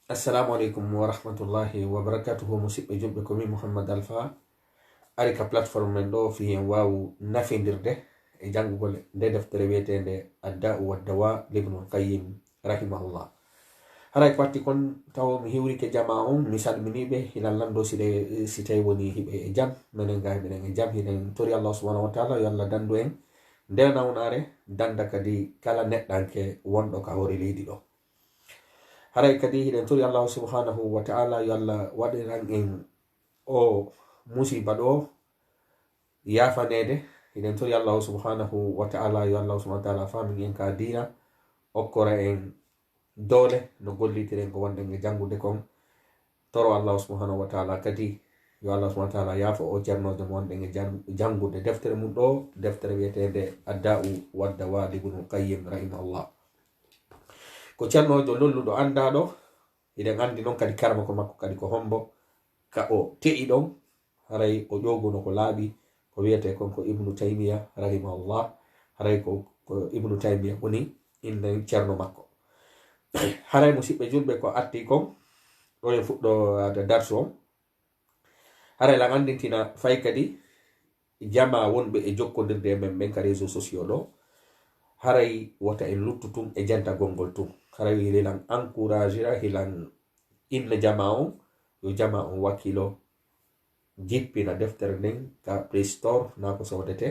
Assalamu alaikum wa rahmatullahi wa barakatuhu. Musidɓe julɓe komi Muhammad Alpha ari ka platform men ɗo fi en wawu nafindirde e jangugol nde deftere wiyetende adda'u waddawa libnul qayyim rahimahullah. haray ko watti kon taw mi hiwrike jama on mi salminiɓe hilan lando si tawi woni hiɓe e jam minen ga minen e jam hiɗen tori Allah subhanahu wa taala yo Allah dandu en nde nawnare danda kadi kala neɗɗanke wonɗo ka hori leydi ɗo. haray kadi hiɗen tori Allah subhanahu wa ta'ala yo Allah waɗiran en o musiba ɗo yafanede. hiɗen tori Allah subhanahu wa ta'ala yo Allah subhanahu wa ta'ala famin en ka dina okkora en dole no gollitiren ko wonɗen e jangude kon. toro Allah subhanahu wa ta'ala kadi yo Allah subhanahu wa ta'ala yaafo o ceernojo mo wonɗen e jangude deftere mum ɗo, deftere wiyetede adda'u waddawa libnul qayyim rahimahullah. ko ceernojo lolluɗo andaɗo, eɗen andi noon kadi karama ko makko kadi ko hombo ka o te'i ɗon haray o ƴoguno ko laaɓi ko wiyete kon ko ibnu taymiya rahimahullah. haray ko ibnu taymiya woni inde ceerno makko. haray musidɓe julɓe ko atti kon ɗo e fuɗɗo darsu on. haray lan andintina fay kadi jama wonɓe e jokkodirde e men ɓen ka réseau sociaux ɗo haray wota en luttutum e jantagol ngol tum. haray hilan encouragera hilan inna jama on yo jama on wakkilo jippina deftere nden ka Play Store na ko sodete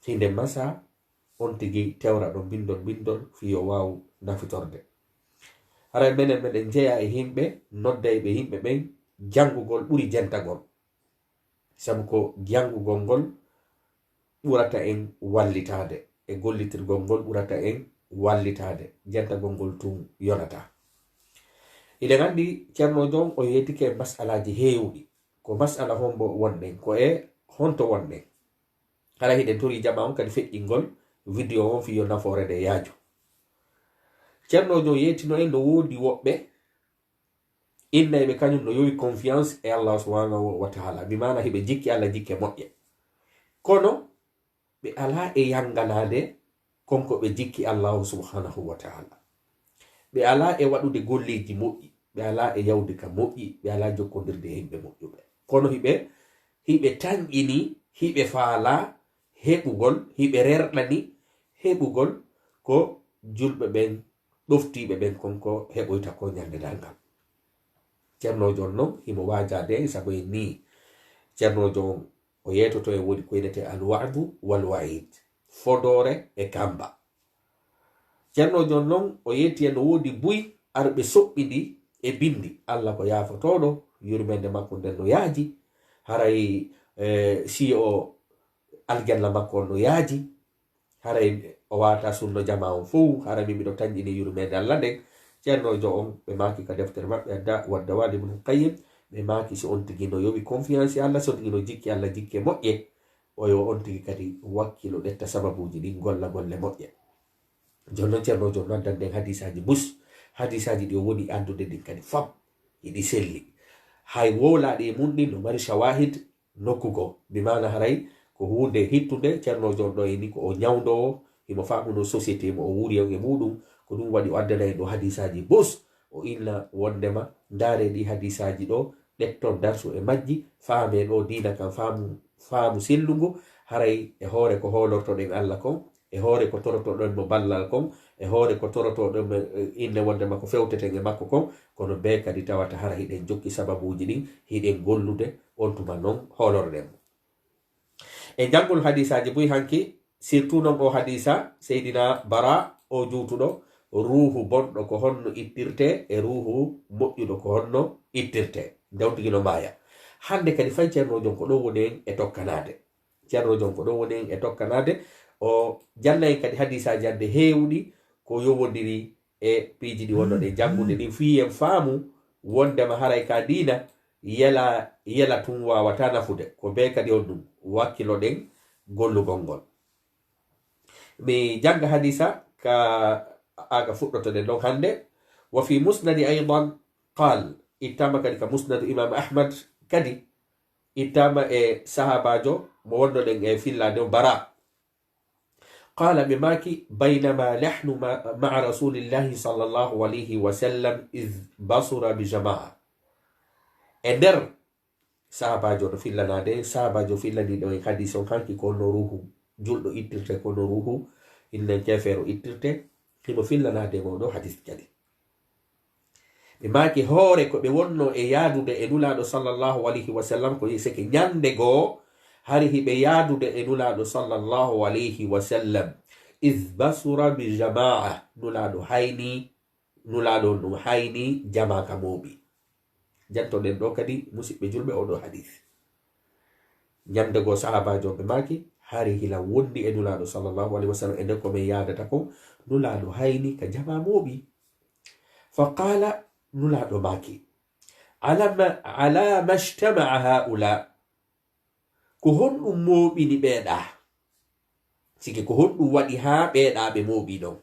hinde masa on tigi tewra ɗo bindol fiyo waw nafitorde. haray menen meɗen jeeya e himɓe nodda ɓe yimɓe ɓen jangugol ɓuri jantagol, sabu ko jangugol ngol ɓurata en wallitade e gollitirgol ngol ɓurata en wallitade, jantagol ngol tum yonata. eɗen andi ceernojo o yettike masalaji heewɗi, ko masala hombo wonɗen ko e honto wonɗen. hara hiɗen tori jama on kadi feƴƴingol vidéo on fiyo nafoore nde yaaju. ceernojo yettino en no woodi woɓɓe innayɓe kañum no yowi confiance e Allah subhanahu wa taala, bimana hiɓe jikki Allah jikke moƴƴe, kono ɓe ala e yanganade konko ɓe jikki Allahu subhanahu wa taala. ɓe ala e waɗude golleji moƴƴi, ɓe ala e yawde ka moƴƴi, ɓe ala jokkodirde himɓe moƴƴuɓe, kono hiɓe tanƴini, hiɓe faala heɓugol, hiɓe rerɗani heɓugol ko julɓe ɓen ɗoftiɓe ɓen konko heɓoyta ko ñande dangal. ceernojo on noon himo wajade sabu en ni ceernojo on o yetoto e woni ko yenete alwa'du wal wa'id, fodore e kamba. ceernojo on noon o yetti en no woodi buy arɓe soɓɓiɗi e bindi Allah ko yafotoɗo, yurmede makko nden no yaaji, haray si o aljanna makko on no yaaji, haray o wata sunno jama on fou, haray mimiɗo tañƴini yurmede Allah nden. ceernojo on ɓe maki ka deftere maɓɓe adda waddawa libnul qayyim, ɓe maki so on tigi no yowi confiance e Allah, so tigi no jikki Allah jikke moƴƴe, oyo on tigi kadi wakkilo ɗetta sababuji ɗin golla golle moƴƴe. joni noon ceernojo noddan nden hadisaji bus, hadisaji ɗi o woni andude ɗin kadi fam iɗi selli, hay wowlaɗi e mum ɗin no mari shawahid nokkugo, bimana haray ko hunde hittude. ceernojo on ɗo eni ko o ñawdowo, himo famuno société mo o wuri e muɗum, ko ɗum waɗi o addana en ɗo hadisaji bus, o inna wondema ndaare ɗi hadisaji ɗo ɗetton darsu e majji, faame ɗo dina kam faamu sellugo, haray e hoore ko holortoɗen Allah kon, e hoore ko torotoɗon mo ballal kon, e hoore ko torotoɗon inne wondema ko fewteten e makko kon, kono be kadi tawata hara hiɗen jokki sababuji ɗin, hiɗen gollude on tuma noon holorɗen mo. e jangol hadisaji boy hanki surtout noon o hadisa seydina bara o juutuɗo, ruhu bonɗo ko honno ittirte e ruhu moƴƴuɗo ko honno ittirte, dewtigino maya. hande kadi fay ceernojon ko ɗo woni en e tokkanade, ceernojon ko ɗo woni en e tokkanade. o janna en kadi hadisaji hande heewɗi ko yowodiri e piiji ɗi wonnoɗe jangude ɗin, fiyen faamu wondema haray ka dina yela tum wawata nafude, ko be kadi on ɗum wakkilo ɗen gollugol ngol. mi janga hadisa ka aga fuɗɗotoɗen ɗon hande. wa fi musnadi aidan qal, ittama kadi ka musnadu imam ahmad, kadi ittama e sahabajo mo wonnoɗen e fillade bara. قال بماكي بينما نحن مع رسول الله صلى الله عليه وسلم إذ بصر بجماعة ender sahabajo no fillanade sahabajo fillani ɗo en hadis on hanki ko no ruhu julɗo ittirte ko no ruhu innen kefero ittirte himo fillanade mo ɗo hadis kadi ɓe maki hoore ko ɓe wonno e yaadude e nulaɗo sallllahu alayhi wa sallam ko seke ñande goo hari hiɓe yaadude e nulaɗo sallllahu alayhi wa sallam id basura bi jamaa nulaɗo hayni nulaɗo ɗum hayni jamaka moɓi jantoɗen ɗo kadi musidɓe julɓe oɗo hadis ñande goo sahabajo ɓe maki hari hila wondi e nulaɗo sallllahu alayhi wa sallam e nden ko min yadata ko nulaɗo hayni ka jama moɓi fa qala nulaɗo maki ala majtamaa haula ko honɗum moɓini ɓeeɗa sike ko honɗum waɗi ha ɓeeɗaɓe moɓi ɗon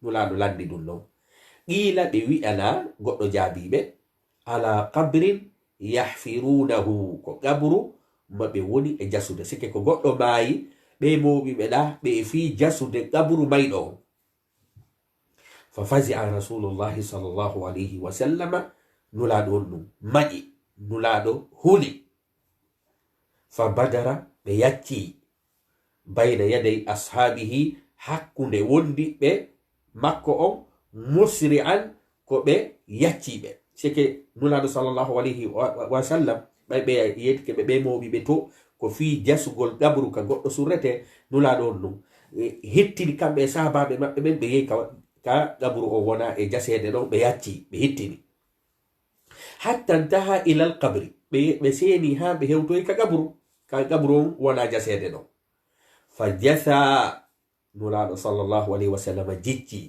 nulaɗo landi ɗum ɗon qila ɓe wi'ana goɗɗo jaabiɓe ala qabrin yahfirunahu ko qabru maɓe woni e jasude sike ko goɗɗo maayi ɓe moɓi ɓeɗa ɓe fi jasude qabru mayɗo on ففزع رسول الله صلى الله عليه وسلم نلادو مجي نلادو هولي فبدر بياتي بين يدي أصحابه حق وندي بي مكو مسرعا كو بي ياتي بي سيكي نلادو صلى الله عليه وسلم بي يتكي بي موبي بيتو ko fi jasugol gabru ka goɗɗo surrete nulaaɗo on ɗum hettini kamɓe e sahabaɓe maɓɓe ɓen ɓe yehi ka gabru o wona e jasede ɗon ɓe yacci ɓe hettini hatta ntaha ila al qabri ɓe seeni ha ɓe hewtoyi ka gabru on wona jasede ɗon fa jasa nulaaɗo sallllahu alayhi wa sallam jicci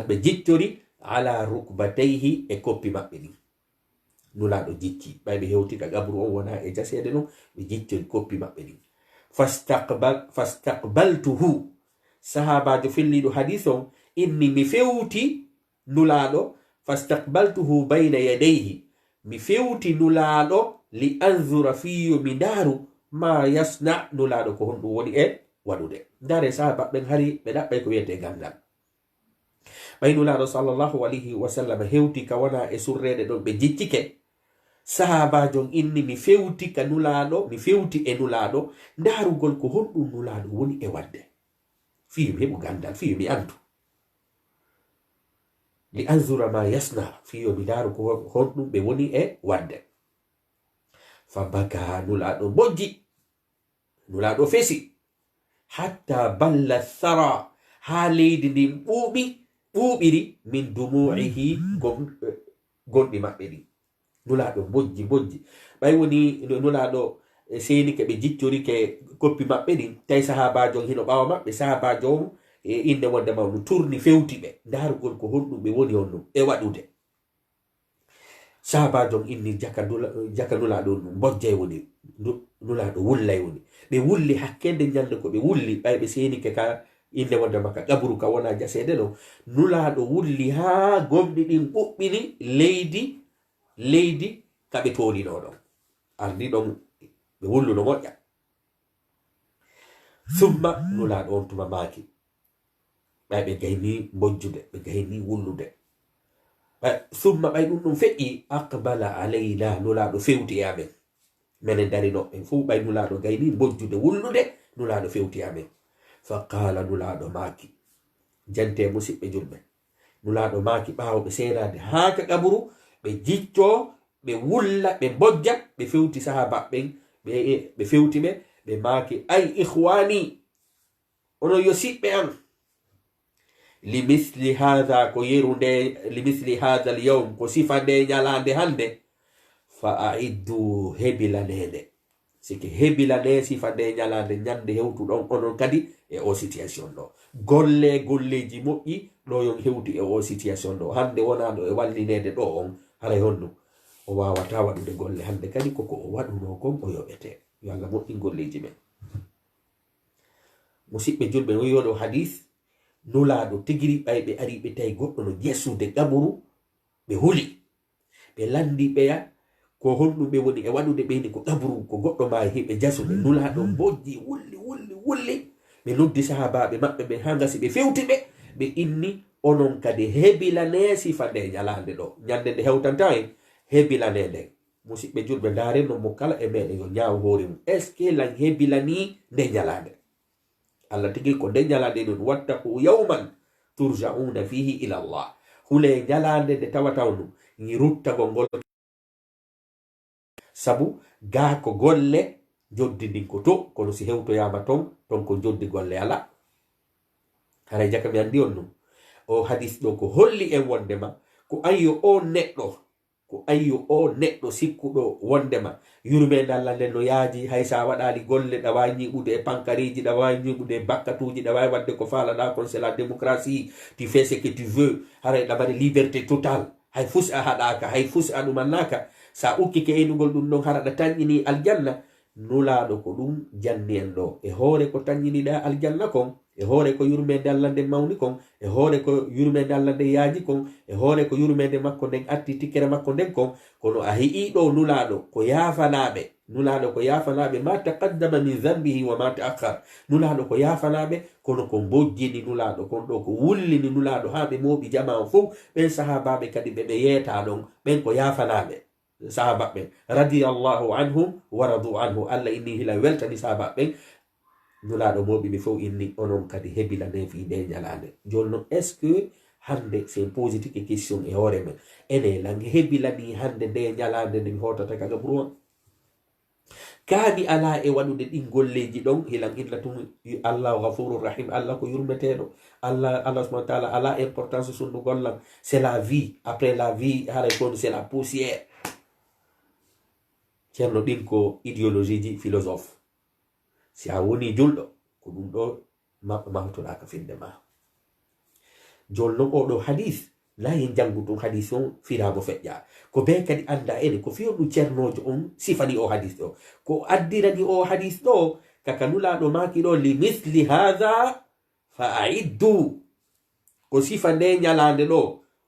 ɓe jictori ala rukbatayhi e koppi maɓɓe ɗin nulaaɗo jicci ɓay ɓe hewti ka gabru on wona e jasede ɗon ɓe jictori koppi maɓɓe ɗin fastaqbaltuhu sahabajo felliɗo hadis on inni mi fewti nulaaɗo fastaqbaltuhu bayna yadayhi mi fewti nulaaɗo li anzura fiyo mi ndaaru ma yasna nulaaɗo ko honɗum woni e waɗude ndare sahaba ɓen hari ɓe ɗaɓɓay ko wiyete gandal ɓay nulaaɗo sallllahu alayhi wa sallam hewti ka wona e surrede ɗon ɓe jiccike sahabajon inni mi fewti ka nulaaɗo mi fewti e nulaaɗo ndaarugol ko honɗum nulaaɗo woni e wadde fiyo mi heɓu gandal fiyo mi andu li anzura ma yasna fiyo mi ndaaru ko honɗum ɓe woni e wadde fa baka nulaaɗo bojji nulaaɗo fesi hatta balla thara ha leydi ndin ɓuuɓiri min dumuihi gonɗi maɓɓe ɗi nulaaɗo bojji ɓay woni nulaaɗo seni ke ɓe jiccori ke koppi maɓɓe ɗin tawi sahabajo hino ɓawa maɓɓe sahabajo on e inde wonde mawɗum turni fewti ɓe ndaarugol ko honɗum ɓe woni on ɗum e waɗude sahabajo inni jaka nulaaɗo ɗum bojjay woni nulaaɗo wullay woni ɓe wulli hakkende ñande ko ɓe wulli ɓay ɓe seni ke ka inde wonde makka gabru ka wona jasede ɗo nulaaɗo wulli ha gomɗi ɗin ɓuɓɓini leydi kaɓe toolino ɗon ardi ɗon ɓe wulluno moƴƴa summa nulaaɗo on tuma maaki ɓay ɓe gayni bojjude ɓe gayni wullude summa ɓay ɗum feƴƴi aqbala alayna nulaaɗo fewti e amen minen darinoɓɓen fuu ɓay nulaaɗo gayni bojjude wullude nulaaɗo fewti e amen fa qala nulaaɗo maaki jante musidɓe julɓe nulaaɗo maaki ɓaawo ɓe seerade haa ka ƙaburu ɓe jicco ɓe wulla ɓe bojja ɓe fewti sahaba ɓen ɓe fewti ɓe ɓe maaki ay ihwani onon yo siɓɓe an limisli hada ko yeru nde limisli hada al yawm ko sifa nde ñalande hande fa aiddu hebilanede sike hebilane sifa nde ñalande ñande hewtuɗon onon kadi e o situation ɗo golleji moƴƴi ɗo yon hewti e o situation ɗo hande wonaɗo e wallinede ɗo on haray honɗum o wawata waɗude golle hande kadi koko o waɗuno kon o yoɓete yo Allah moƴƴin golleji men musidɓe julɓe no wiyoɗo hadis nulaaɗo tigiri ɓay ɓe ari ɓe tawi goɗɗo no jessude gaburu ɓe huli ɓe landi ɓeya ko honɗum ɓe woni e waɗude ɓeyni ko gaburu ko goɗɗo ma heɓe jasude nulaaɗo bojji wulli ɓe noddi sahabaɓe maɓɓe ɓe ha gasi ɓe fewti ɓe inni onon kadi hebilane sifa nde ñalande ɗo ñande nde hewtanta en hebilane nden musidɓe julɓe dareno mo kala e meɗen yo ñaaw hoore mum est ce que lan hebilani nde ñalande allah tigi ko nde ñalande ɗon wattaqu yawman turjauna fihi ila Allah hule ñalande nde tawatawnu ñi ruttagol ngol sabu ga ko golle joddidin ko to kono si hewtoyama ton ko joddi golle ala haray jaka mi andi on ɗum o hadis ɗo ko holli en wondema ko ayyo o neɗɗo sikkuɗo wondema yurmede Allah nden no yaaji hay sa waɗali golle ɗa wawi ñiɓude e pankariji ɗa wawi ñiɓude e bakkatuji ɗa wawi wadde ko falaɗa kon c'est la démocratie tu fais ce que tu veux haray ɗa mbaɗi liberté totale hay fus a haɗaka hay fus a ɗumannaka sa ukkike enugol ɗum ɗon haraɗa tañƴini aljanna nulaɗo ko ɗum janni en ɗo e hoore ko taññiniɗa aljanna kon e hoore ko yurmede Allah nden mawni kon e hoore ko yurmede Allah nden yaaji kon e hoore ko yurmede makko nden atti tikkere makko nden kon kono a heƴi ɗo nulaɗo ko yafanaɓe ma taqaddama min dhanbihi wa ma ta'akhkhar nulaɗo ko yafanaɓe kono ko bojjini nulaɗo kon ɗo ko wullini nulaɗo ha ɓe mooɓi jama o fof ɓen sahabaɓe kadi ɓe yeeta ɗon ɓen ko yafanaɓe sahabaɓe radiyallahu anhum wa radu anhu Allah inni hila weltani sahabaɓe nulaɗo moɓi ɓe fof inni onon kadi hebilane fi nde ñalande joni noon est ce que hande sen positike question e hoore men ene lan hebilani hande nde ñalande nde mi hotata kaga ɓuruwan kaami ala e waɗude ɗin golleji ɗon hilan illa tum Allah ghafurur rahim Allah ko yurmeteɗo Allah subhanahu wa ta'ala ala importance sundu gollam c'est la vie après la vie haray kon c'est la poussière ceerno ɗin ko idéologie ji philosophe si a woni julɗo ko ɗum ɗo mahtoɗa ka finde ma joni noon oɗo hadis la yen janngu ɗum hadis on firamo feƴƴa ko be kadi anda ene ko fiyo ɗum ceernojo on sifani o hadis ɗo ko addirani o hadis ɗo kaka nulaɗo maki ɗo li misli hadha fa aiddu ko sifa nde ñalande ɗo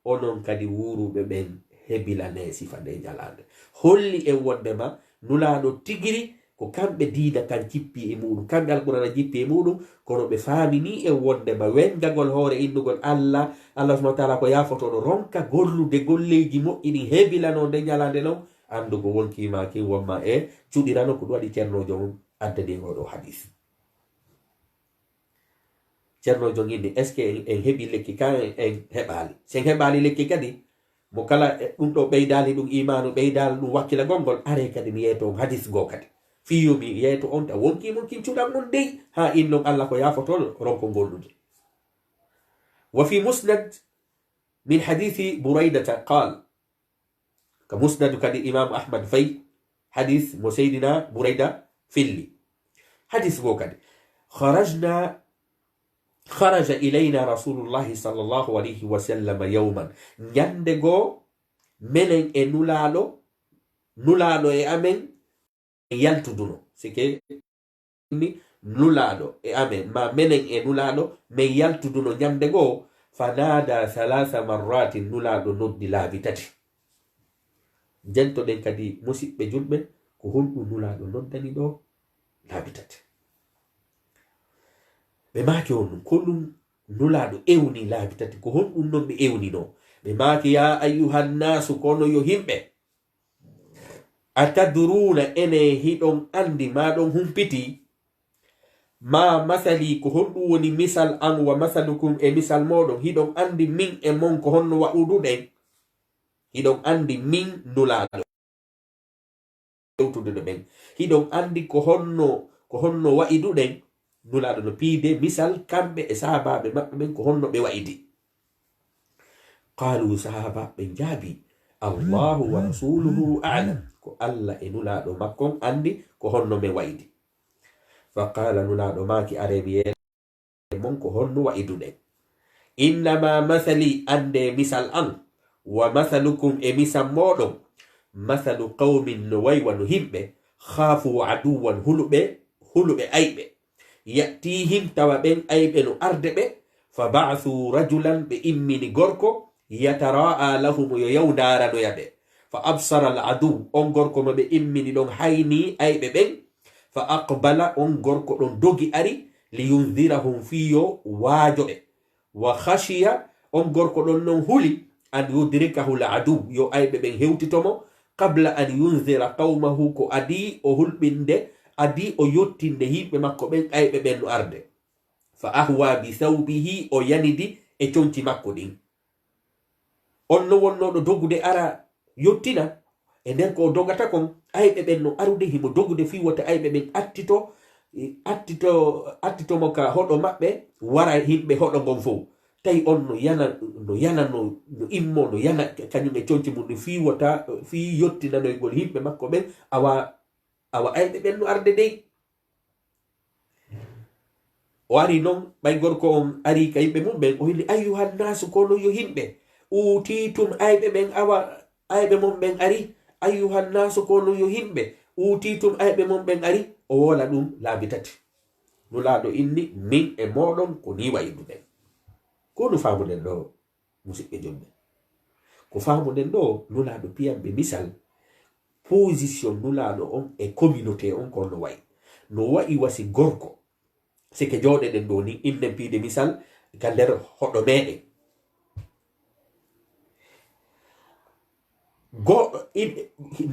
onon kadi wuruɓe ɓen hebilane sifa nde ñalande holli en wondema nulaɗo tigiri ko kamɓe diina kan jippi e muɗum kamɓe alqurana jippi e muɗum kono ɓe faamini e wondema wengagol hoore innugol Allah subhanahu wa ta'ala ko yafotoɗo ronka gollude golleji moƴƴini hebilano nde ñalande non andugo wonkimaki wonma e cuɗirano ko ɗum waɗi ceernojo on addani oɗo hadis ceernojo inni est ce que en heɓi lekki kan en heɓali sen heɓali lekki kadi mo kala ɗum ɗo ɓeydali ɗum imanu ɓeydali ɗum wakkila gongol are kadi mi yeeto hadis go kadi fiyumi yeeto on ta wonkimon kin cuɗam non dey ha innon Allah ko yafotoɗo ronko gollude wa fi musnad min hadithi buraidata qal ka musnadu kadi imam ahmad fay hadith mo seydina buraida filli hadith go kadi kharaja ilayna rasulullahi sallallahu alayhi wa sallam yawman ñande go menen e nulaɗo e amen yaltuduno sike ni nulaɗo e amen ma menen e nulaɗo min yaltuduno ñande go fanada thalatha marratin nulaɗo noddi laabi tati jentoɗen kadi musidɓe julɓe ko honɗum nulaɗo noddani ɗo laabi tati ɓe maaki on ɗum ko ɗum nulaɗo ewni laabi tati ko honɗum non ɓe ewnino ɓe maaki ya ayyuhannasu kono yo himɓe atadruna ene hiɗon andi maɗon humpiti ma masali ko honɗum woni misal an wa masalukum e misal moɗon hiɗon andi min e mon ko honno waɗuɗuɗen hiɗon andi min nulaɗo ewtude ɓen hiɗon andi ko honno wa'iduɗen nulaɗo no piide misal kamɓe e sahabaɓe maɓɓe ɓen ko honno ɓe wa'idi qalu sahabaɓe jaabi Allahu wa rasuluhu a'lam ko Allah e nulaɗo makkon andi ko honno men wa'idi fa qala nulaɗo maki arebi e mon ko honno wa'iduɗen innama masali ande misal an wa masalukum e misal moɗon masalu qawmin no waywa no himɓe khafu aduwan huluɓe ayɓe yatihim tawa ɓen ayɓe no arde ɓe fa ba'athu rajulan ɓe immini gorko yatara'a lahum yo yawdaranoya ɓe fa absara al adu on gorko maɓe immini ɗon hayni ayɓe ɓen fa aqbala on gorko ɗon dogi ari liyundhirahum fiyo waajoɓe wa khashiya on gorko ɗon non huli an yudrikahu l adu yo ayɓe ɓen hewtitomo qabla an yunzira qawmahu ko adi o hulɓinde adi o yottinde himɓe makko ɓen ayɓe ɓen no arde fa ahwa bi thawbihi o yanidi e conci makko ɗin on no wonnoɗo dogude ara yottina e nden ko dogata kon ayɓe ɓen no arude himo dogude fi wota ayɓe ɓen attitomo ka hoɗo maɓɓe wara himɓe hoɗo ngon fof tawi on no yana no immo no yana kañum e conci mum no fi wota fi yottinanoygol himɓe makko ɓen awa ayɓe ɓen no arde dey o ari noon ɓay gorko on ari ka yimɓe mum ɓen o hili ayyuhannasu kono yo himɓe utitum ayɓe ɓen awa ayɓe mum ɓen ari ayyuhannasu kono yo himɓe utitum ayɓe mum ɓen ari o wola ɗum laabi tati nulaaɗo inni min e moɗon ko ni wayiduɗen ko no faamuɗen ɗo musidɓe jomɓe ko faamuɗen ɗo nulaaɗo piyanɓe misal position nulaaɗo on e communauté on ko no wayi no wayi wasi gorko sike jooɗeɗen ɗo ni innen piide misal ka nder hoɗo meɗen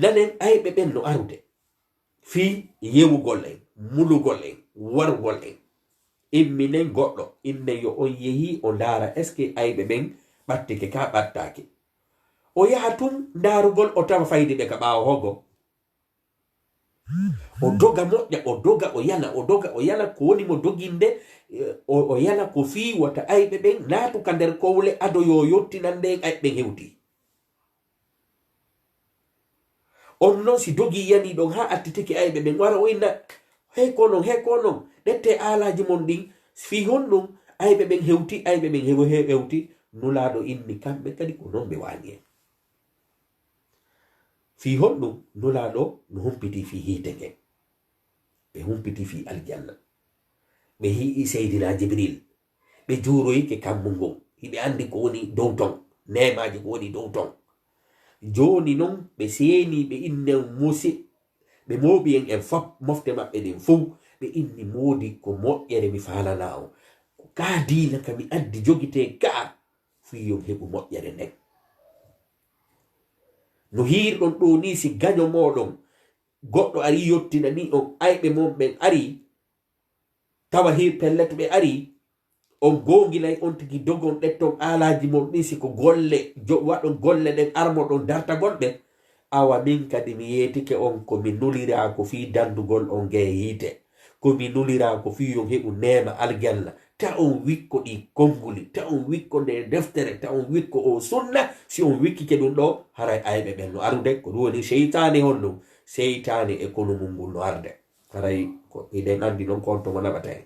nanen ayɓe ɓen no arude fi yewugol en mulugol en wargol en imminen goɗɗo inne yo on yehi o ndaara est ce que ayɓe ɓen ɓattike ka ɓattake o yaha tun ndaarugol o tawa fayde ɓe ka ɓaawo hogo o doga moƴƴa o doga o yana ko woni mo doginde o yana ko fi wata ayɓe ɓen naatu ka nder kowle ado yo yottinande en ayɓe ɓen hewti on noon si dogi yani ɗon ha attitiki ayɓe ɓen wara o inna hey ko non ɗette alaji mon ɗin fi honɗum ayɓe ɓen hewti ayɓe ɓen hewti nulaaɗo inni kamɓe kadi ko noon ɓe waani en fi honɗum nulaaɗo no humpiti fi hiite ngen ɓe humpiti fi aljanna ɓe hi'i seydina jibril ɓe juuroyike kammu ngon hiɓe andi ko woni dow ton nemaji ko woni dow ton joni noon ɓe seeni ɓe innen musi ɓe mooɓi en fop mofte maɓɓe ɗin fuu ɓe inni moodi ko moƴƴere mi falana o ka diina ka mi addi jogite ka fiyon heɓu moƴƴere nden no hiirɗon ɗo ni si gaño moɗon goɗɗo ari yottina ni on ayɓe mon ɓen ari tawa hir pellet ɓe ari on gongilay on tigi dogon ɗetton alaji mon ɗin siko golle waɗon golle ɗen armoɗon dartagol ɓe awa min kadi mi yetike on komi nulira ko fi dandugol on ge yiite komi nulira ko fi yon heɓu nema aljanna ta on wikko ɗi konnguli ta on wikko nde deftere ta on wikko o sunna si on wikkike ɗum ɗo haray ayɓe ɓen no arude ko ɗum woni seytane honɗum seytane e kono mum ngol no arde haray ko eɗen andi noon ko on tomo naɓata en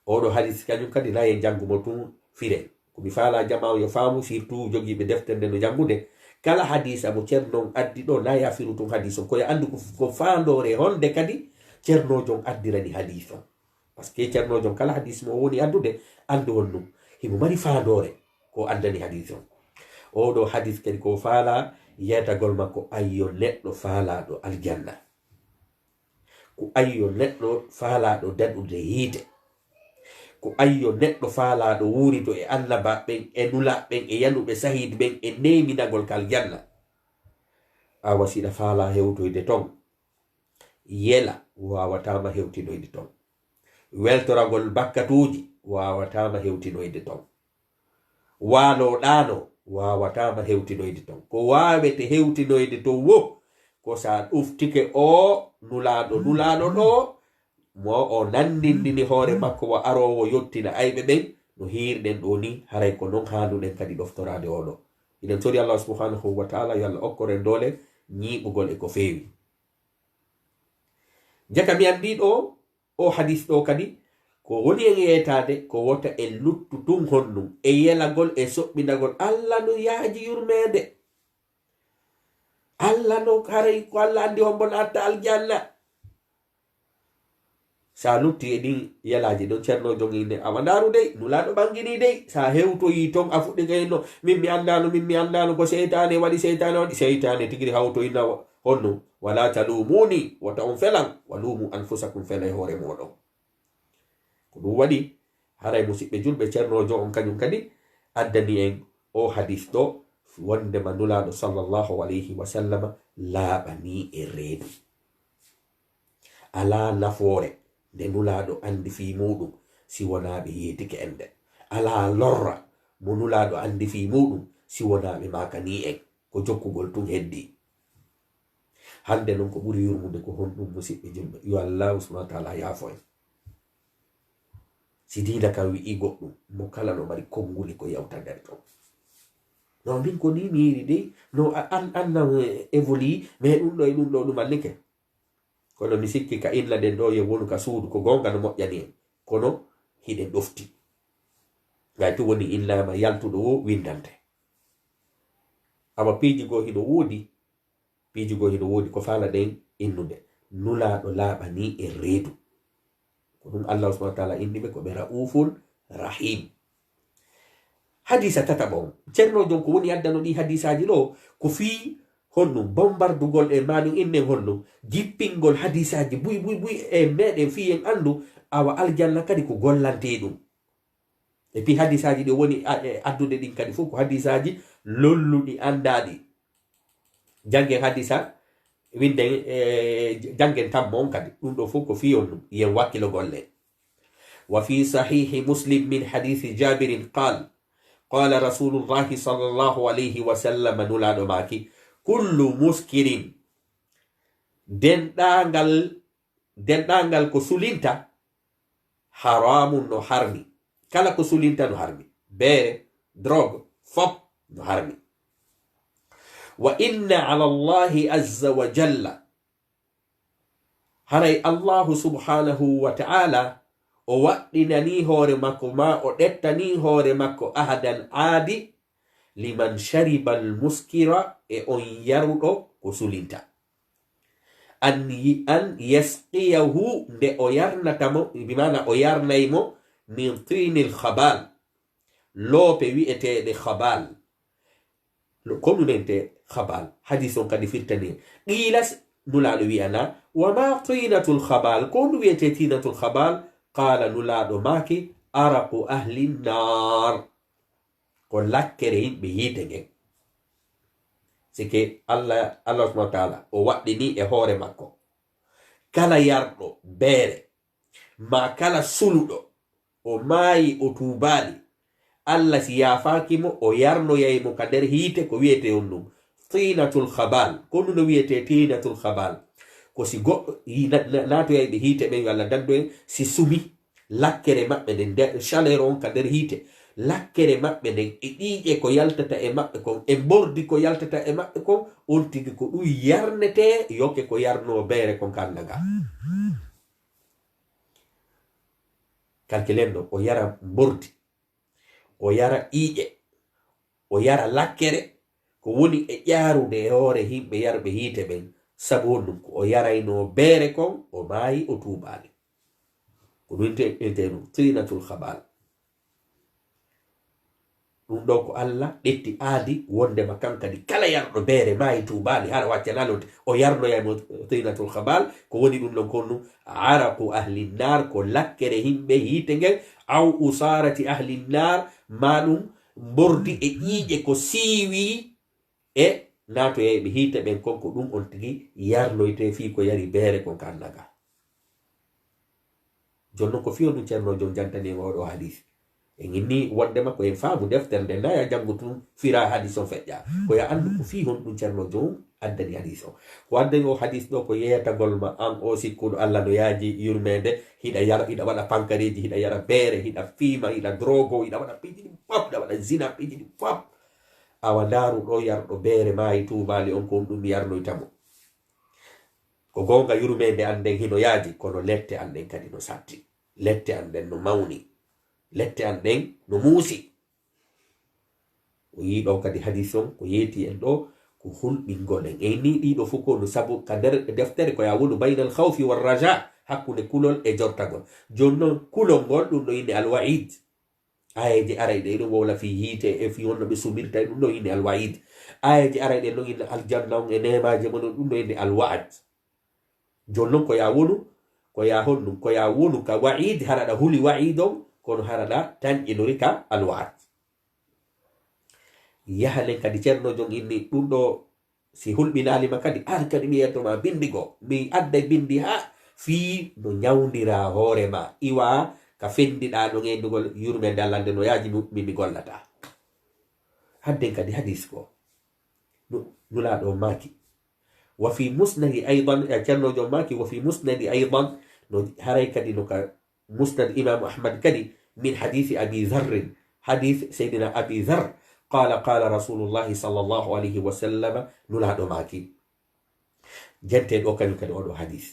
oɗo hadis kañum kadi na en janngumo tun firen komi faala jama yo faamu surtout jogiiɓe deftere nde no janngude kala hadisa mo ceernon addi ɗo na yafiru tun hadis on koye andu ko faandore honde kadi ceernojon addirani hadis on par ce que ceernojon kala hadis mo woni addude andu won ɗum himo mari faandore ko addani hadis on oɗo hadis kadi ko faala yetagol makko ayyo neɗɗo faalaɗo aljanna ko ayyo neɗɗo faalaɗo daɗude yiite ko ayyo neɗɗo faalaɗo wurido e annaba ɓen e nulaɓɓen e yanuɓe sahid ɓen e neminagol kal janna a wasiɗa faala hewtoyde ton yela wawatama hewtinoyde ton weltoragol bakkatuji wawatama hewtinoyde ton waaloɗano wawatama hewtinoyde ton ko wawete hewtinoyde ton wo ko sa ɗuftike o nulaɗo ɗo mo o nandindini hoore makko wa arowo yottina ayɓe ɓen no hirɗen ɗo ni haray ko noon handuɗen kadi ɗoftorade oɗo inen tori allah subhanahu wa taala yo allah okkoren doole ñiɓugol e ko feewi jaka mi andi ɗo o hadis ɗo kadi ko woni en yeytade ko wota e luttu tun honɗum e yelagol e soɓɓinagol allah no yaaji yurmede allah no haray ko allah andi hombon atta aljanna sa lutti e ɗin yalaji ɗon ceerno joginde awa ndaru dey nulaɗo ɓangini dey sa hewtoyi ton a fuɗɗi gayno min mi andano ko seytane waɗi seytane tigiri hawtoyina honno wala talumuni wata on felan walumu anfusakum fela e hoore moɗon ko ɗum waɗi haray musidɓe julɓe ceernojo on kañum kadi addani en o hadis ɗo wondema nulaɗo sallllahu alayhi wa sallam laaɓani e reedu ala nafoore nde nulaɗo andi fi muɗum si wonaɓe yeetike en nden ala lorra mo nulaɗo andi fi muɗum si wonaɓe makani en ko jokkugol tun heddi hande noon ko ɓuri yurmude ko honɗum musidɓe julɓe yo allahu subhanahu wa taala yaafo en si diina kam wi'i goɗɗum mo kala no mari konnguli ko yawta nder ton no min ko ni mi yiri de no anna évolue mais ɗum ɗo e ɗum ɗo ɗum annike kono mi sikki ka illa den ɗo ye wonu ka suudu ko gonga no moƴƴani en kono hiɗen ɗofti gay to woni illama yaltuɗo wo windante ama piiji goo hiɗo woodi ko faala ɗen innude nulaɗo laaɓani e reedu ko ɗum allah subhanahu wa taala inniɓe ko ɓe rauful rahim. hadisa tataɓa on ceernojon ko woni addano ɗi hadisaji ɗo ko fii honɗum bombardugol e maɗum innen honɗum jippingol hadisaji buy e meɗen fi en andu awa aljanna kadi ko gollante ɗum e puis hadisaji ɗi woni addude ɗin kadi fof ko hadisaji lolluɗi andaɗi jangen hadisa winden jangen tammo on kadi ɗum ɗo fof ko fi on ɗum yen wakkilo golle. wa fi sahihi muslim min hadithi jabirin qala rasulullahi sallllahu alayhi wa sallam nulaɗo maki kullu muskirin denɗangal ko sulinta haramun no harmi kala ko sulinta no harmi beere drogue fop no harmi. wa inna ala allahi azza wa jalla haray allahu subhanahu wa ta'ala o waɗɗinani hoore makko ma o ɗettani hoore makko ahadan aadi liman shariba almuskira e on yaruɗo ko sulinta an yasqiyahu nde o yarnatamo bimana o yarnaymo min tinil khabal loope wi'eteɗe khabal ko ɗumente khabal hadis on kadi firtani qilas nulaɗo wi'ana wama tinatul khabal ko ɗum wiyete tinatul khabal qala nulaɗo maki araqu ahli nnar ko lakkere yimɓe yiite ngen sike allah subhanahu wa taala o waɗɗini e hoore makko kala yarɗo beere ma kala suluɗo o maayi o tuubaali allah si yaafakimo o yarnoyaymo ka nder hiite ko wiyete on ɗum tinatul khabal ko ɗum no wiyete tinatul khabal ko si goɗɗo natoyayɓe hiite ɓen walla dandu en si sumi lakkere maɓɓe nden nder chaleur on ka nder hiite lakkere maɓɓe nden e ɗiiƴe ko yaltata e maɓɓe kon e bordi ko yaltata e maɓɓe kon on tigi ko ɗum yarnete yokke ko yarno beere kon kannaga kalkilenɗo o yara bordi o yara ƴiiƴe o yara lakkere ko woni e ƴaarude e hoore himɓe yarɓe hiite ɓen sabu honɗum ko o yarayno beere kon o maayi o tuubaali ko ɗum ente ɗum tinatul khabal ɗum ɗo ko allah ɗetti aadi wondema kankadi kala yarɗo beere maayi tuubaali hara waccanalode o yarnoyaymo tinatul khabal ko woni ɗum ɗon konnu araqu ahli nnar ko lakkere himɓe hiite ngel aw usarati ahli nnar ma ɗum bordi e ƴiiƴe ko siiwi e natoyayɓe hiite ɓen konko ɗum on tigi yarnoyte fii ko yari beere kon kannaga jonnon ko fiyo ɗum ceernojo jantani en oɗo hadis en inni wondema ko en faamu deftere nde naya janngu tun fira hadis on feƴƴa koya anndu ko fii hon ɗum ceernojo on addani hadis o ko addani o hadis ɗo ko yeyatagol ma an o sikkuɗo allah no yaaji yurmede hiɗa yara hiɗa waɗa pankareji hiɗa yara beere hiɗa fiima hiɗa drogo hiɗa waɗa piiji ɗi fop hiɗa waɗa zina piiji ɗi fop awa ndaaru ɗo yarɗo beere maayi tuubaali on kon ɗum yarnoytamo ko gonga yurmede an nden hino yaaji kono lette an nden kadi no satti lette an nden no mawni lette an nden no muusi o yi ɗo kadi hadis on ko yeeti en ɗo ko hulɓingol en ni ɗiɗo fof ko no sabu ka nder deftere ko ya wonu baynal khawfi war raja hakkunde kulol e jortagol jonnon kulol ngol ɗum ɗo inde alwaid ayeje arayɗe ɗum wowla fi yiite e fi wonno ɓe sumirta ɗum ɗo inde alwaid ayeje arayɗe ɗon inde aljanna on e nemaje mon ɗum ɗo inde alwaad jonnon ko ya wonu ko ya honnum ko ya wonu ka wa'id harada huli wa'idon kono harada tan inurika alwa'd yahalen kadi cerno jon inni dum do si hulbinali makadi kadi mi yetoma bindigo mi adday bindi ha fi no nyawndira hore ma iwa ka fendida do ngendugol yurmede Allah de no yaji mi gollata hadden kadi hadis ko nula do maki wa fi musnad aidan cerno jon maki wa fi musnad aidan no haray kadi no ka musnad imam ahmad kadi min hadith abi dharr hadith sayyidina abi dharr قال قال رسول الله صلى الله عليه وسلم نلادو ماكي جنتين اوكانو كان اودو حديث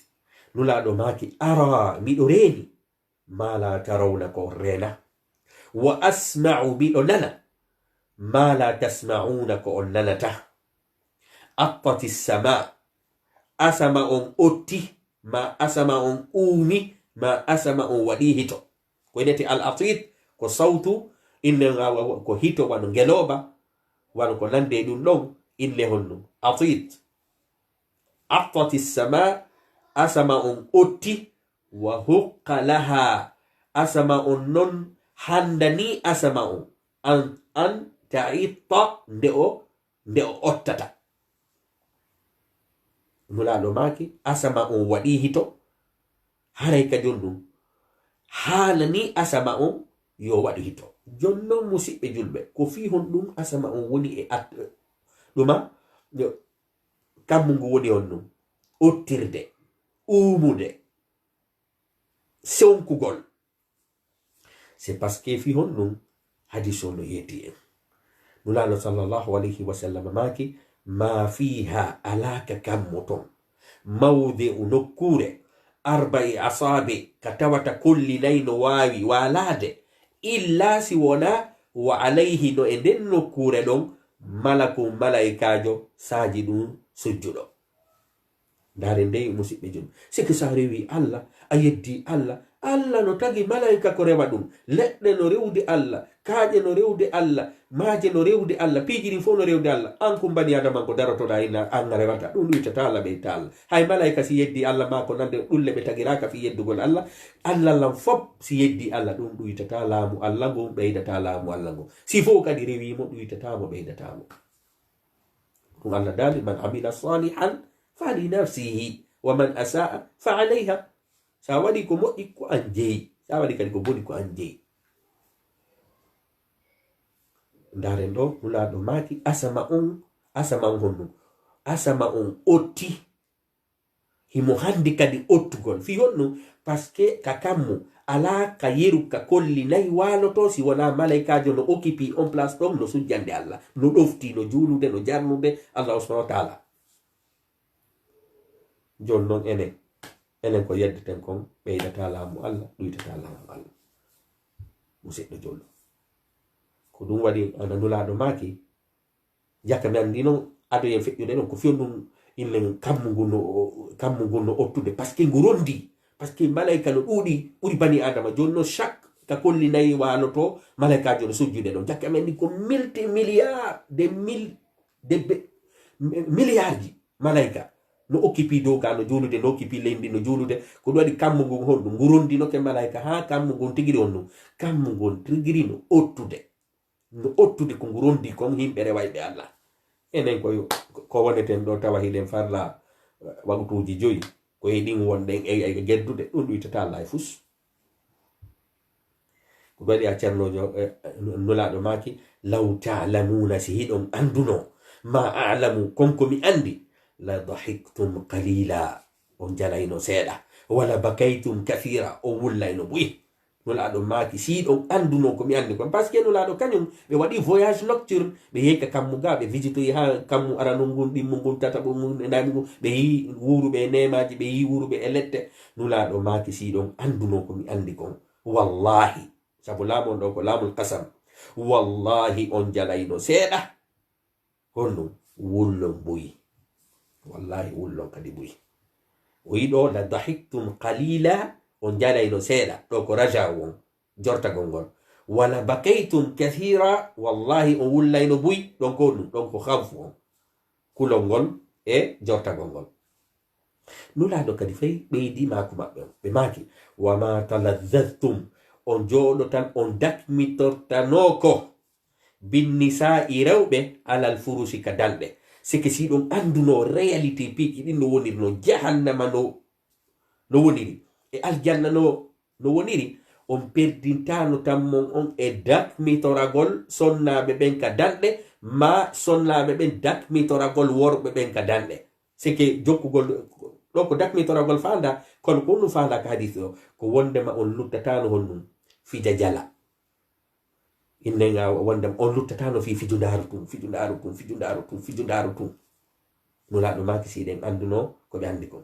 نلادو ماكي ارى ميدوريني ما لا ترون كورينا واسمع بيوننا ما لا تسمعون كوننتا اطت السماء اسمع اوتي ما اسمع اومي ما اسمع وديهتو كوينتي الاطيت كو صوتو inne ko hito wano ngeloba wano ko nande dum don inne honno atit as-sama asama otti wa huqqa laha asama non handani asama an ta'ita ndeo ottata mulado maki asama wadi hito haray ka jondum halani asama yo wadi hito jonno musibe julbe ko fi hondum asama woni e at duma kamungu woni onnum ottirde umude sonkugol c'est parce que fi honnum hadiso no yeti en nulalo sallallahu alayhi wa sallam maki ma fiha alaka kammoton mawdi unokure arba'i asabi katawata kulli layno wawi walade illa si wona wa alayhi no e nden nokkure ɗon malaku malaikajo saji ɗum sujjuɗo ndare nde musidɓe jom sike sa rewi Allah a yeddi Allah no tagi malaika ko rewa ɗum leɗɗe no rewde Allah kaaƴe no rewde Allah maaje no rewde Allah piijiri fof no rewde Allah an kum bani adama ko darotoɗa ina an rewata ɗum ɗuytata Allah ɓeyta Allah hay malaika si yeddi Allah ma ko nande ɗulle ɓe tagiraka fi yeddugol Allah lan fop si yeddi Allah ɗum ɗuytata laamu Allah ngon ɓeydata laamu Allah ngon si fof kadi rewimo ɗuytatamo ɓeydatamo ɗum Allah dali man amila salihan fa li nafsihi wa man asaa fa alayha sa waɗi ko moƴƴi ko an jeeyi sa waɗi kadi ko boni ko an jeeyi ndaren ɗo nulaɗo maaki asama on honnum asama on otti himo handi kadi ottugol fi honnum par ce que ka kammu ala ka yeru ka kolli nayi waloto si wona malaikajo no occupi on place ɗon no sujjande Allah no ɗofti no juulude no jarnude Allah subhanahu wa taala jon noon enen ko yeddeten kon ɓeydata laamu Allah ɗuytata laamu Allah musidɗo jolɗo ko ɗum waɗi ana nulaɗo maaki jakka mi andi noon adoyen feƴƴude ɗon ko fiyondum inne kammu ngun no ottude par ce que ngu rondi par ce que malaika no ɗuuɗi ɓuri bani adama joni no chaque ka kolli nayi waloto malaikajo no sujjude ɗon jakka mi andi ko milliard milliard ji malaika no occupi dow ka no juulude no occupi leydi no juulude ko ɗum waɗi kammu ngun honɗum ngu rondino ke malaika ha kammu ngun tigiri on ɗum kammu ngun tigiri no ottude ko ngu rondi kon himɓe rewayɓe Allah enen ko woneten ɗo tawa hilen farla waktuji joyi ko heɗin wonɗen e geddude ɗum ɗuytata Allah e fus ko ɗum waɗi a ceernojo nulaɗo maki law ta'lamuna si hiɗon anduno ma a'lamu konko mi andi la dahiktum qalila on jalayno seeɗa wala bakaytum kathira on wullayno ɓuyi nulaɗo maaki siɗon anduno komi andi kon par ce que nulaɗo kañum ɓe waɗi voyage nocturne ɓe yehi ka kammu ga ɓe visitoyi ha kammu arano ngun ɗimmu ngun tataɓo ngun ndami ngun ɓe yi wuruɓe e nemaji ɓe yi wuruɓe e lette nulaɗo maaki siɗon anduno komi andi kon wallahi sabu laamon ɗo ko laamul kasam wallahi on jalayno seeɗa honɗum wullon ɓuyi wallahi wullon kadi ɓuyi o yiɗo la dahiktum qalila on jalayno seeɗa ɗo ko raja won jortagol ngol wala bakaytum kathira wallahi on wullayno buy ɗon ko ɗum ɗon ko hawfu on kulol ngol e jortagol ngol nulaɗo kadi fay ɓeydi maku maɓɓe on ɓe maki wama taladzaztum on jooɗo tan on dakmitortanoko binnisa'i rewɓe alal furusi ka dalɗe sike si ɗon anduno réalité piiji ɗin no woniri no jahannama no woniri e aljanna no woniri on perdintano tammon on e dakmitoragol sonnaɓe ɓen ka danɗe ma sonnaɓe ɓen dakmitoragol worɓe ɓen ka danɗe sike jokkugol ɗo ko dakmitoragol fanda kono ko ɗum fanda ka hadis o ko wondema on luttatano honnum fija jala innega wondema on luttatano fi fijundaru tun nulaɗo maki siɗen anduno ko ɓe andi kon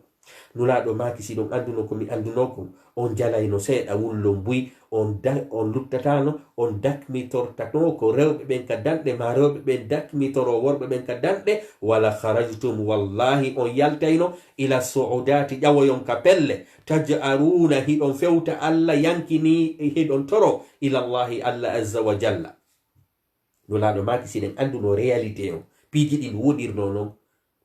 nulaɗo maki siɗon anduno komi anduno kon on jalayno seeɗa wullo mbuy on luttatano on dakmitortano ko rewɓe ɓen ka danɗe ma rewɓe ɓen dakmitoro worɓe ɓen ka danɗe wala kharajtum wallahi on yaltayno ila suudati ƴawoyon ka pelle tajaruna hiɗon fewta allah yankini hiɗon toro ilallahi allah azza wa jalla nulaɗo maki siɗen anduno réalité o piiji ɗin woɗirno noon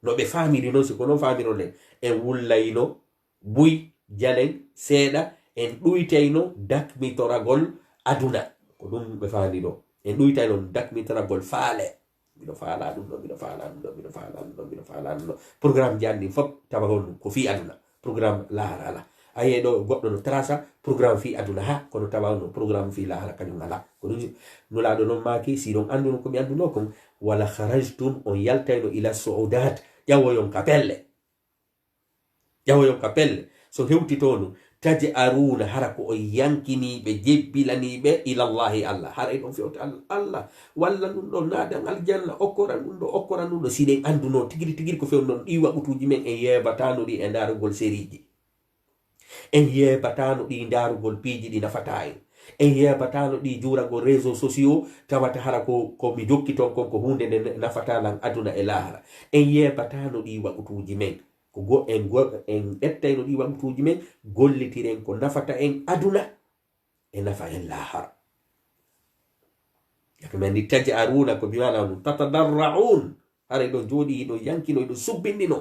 no ɓe famiri noon siko noon famirolen en wullayno buy jalen seeɗa en ɗuytayno dakmitoragol aduna ko ɗum ɓe fandi ɗo en ɗuytayno dakmitoragol faale miɗo faala ɗum ɗo programme janɗin fof tawa honɗum ko fi aduna programme lahara ala aye ɗo goɗɗo no trasa programme fi aduna ha kono tawa no programme fi lahara kañum ala ko ɗum nulaɗo noon maki siɗon anduno komi anduno kon wala kharajtum on yaltayno ila suudat ƴawoyon ka pelle so hewtitono tajaruna hara ko on yankiniɓe jebbilaniɓe ilallahi allah hara e ɗon fewta allah walla ɗum ɗo nadan aljanna okkora ɗum ɗo siɗen anduno tigiri ko fewno ɗi waɓutuji men en yebatano ɗi e darugol sériji en yebatano ɗi darugol piiji ɗi nafata en yebatano ɗi juragol réseau sociaux tawata hara ko mi jokki ton kon ko hunde nde nafatalan aduna e lahara en yebatano ɗi waɓutuji men en ƴettayno ɗi waɓutuji men gollitiren ko nafata en aduna e nafa en lahara yakomen ndi tajaruna ko biwana ɗum tatadarraun hara ɗon jooɗi hiɗon yankino hiɗon subbindino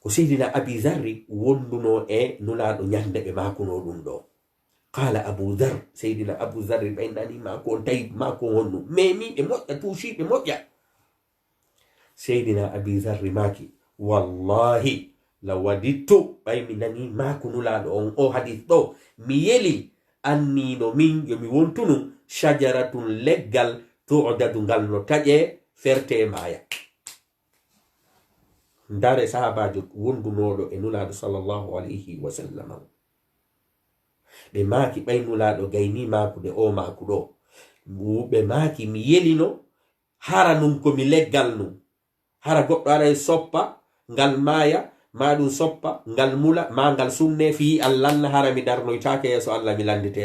ko seydina abi zarri wonduno e nulaɗo ñande ɓe makuno ɗum ɗo qala abu dhar seydina abu zarri ɓeynani mako on tawi mako honnu memi ɓe moƴƴa tuusiɓe moƴƴa seydina abi zarri maki wallahi la wadittu ɓay mi nani mako nulaɗo on o hadis ɗo mi yeli annino min yomi wontunu shajaratun leggal tu'dadu ngal no taƴe ferte e maya ndare sahabajo wondunoɗo e nulaɗo sallllahu alayhi wa sallam ɓe maki ɓay nulaɗo gayni makude o maku ɗo ɓe maki mi yelino hara num komi leggal num hara goɗɗo ara e soppa ngal maya ma ɗum soppa ngal mula ma ngal sumne fi allanna hara mi darnoytake yeso allah mi landete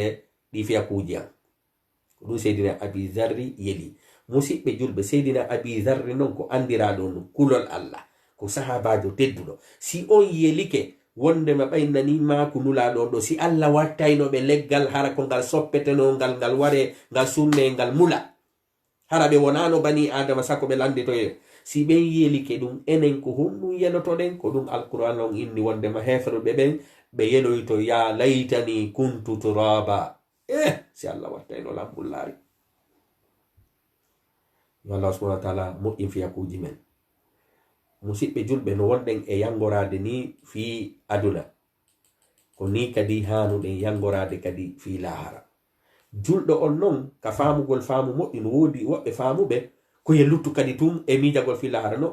ɗi fiya kuuji am ko ɗum seydina abi zarri yeli musidɓe julɓe seydina abi zarri noon ko andiraɗo no kulol allah ko sahabajo tedduɗo si on yelike wondema ɓaynani maku nulaɗo ɗo si allah wattaynoɓe leggal hara ko ngal soppeteno ngal ware ngal sumne ngal mula hara ɓe wonano bani adama sako ɓe landitoye si ɓen yelike ɗum enen ko honɗum yelotoɗen ko ɗum alquran on inni wondema hefreɓe ɓen ɓe yeloyto ya laytani kuntu turaba si allah wattayno lambullari yo allah subhanahu wa taala moƴƴin fiyakuji men musidɓe julɓe no wonɗen e yangorade ni fi aduna ko ni kadi hanuɗen yangorade kadi fi lahara julɗo on noon ka famugol faamu moƴƴi no woodi woɓɓe faamuɓe koye luttu kadi tum e miijagol fi lahara no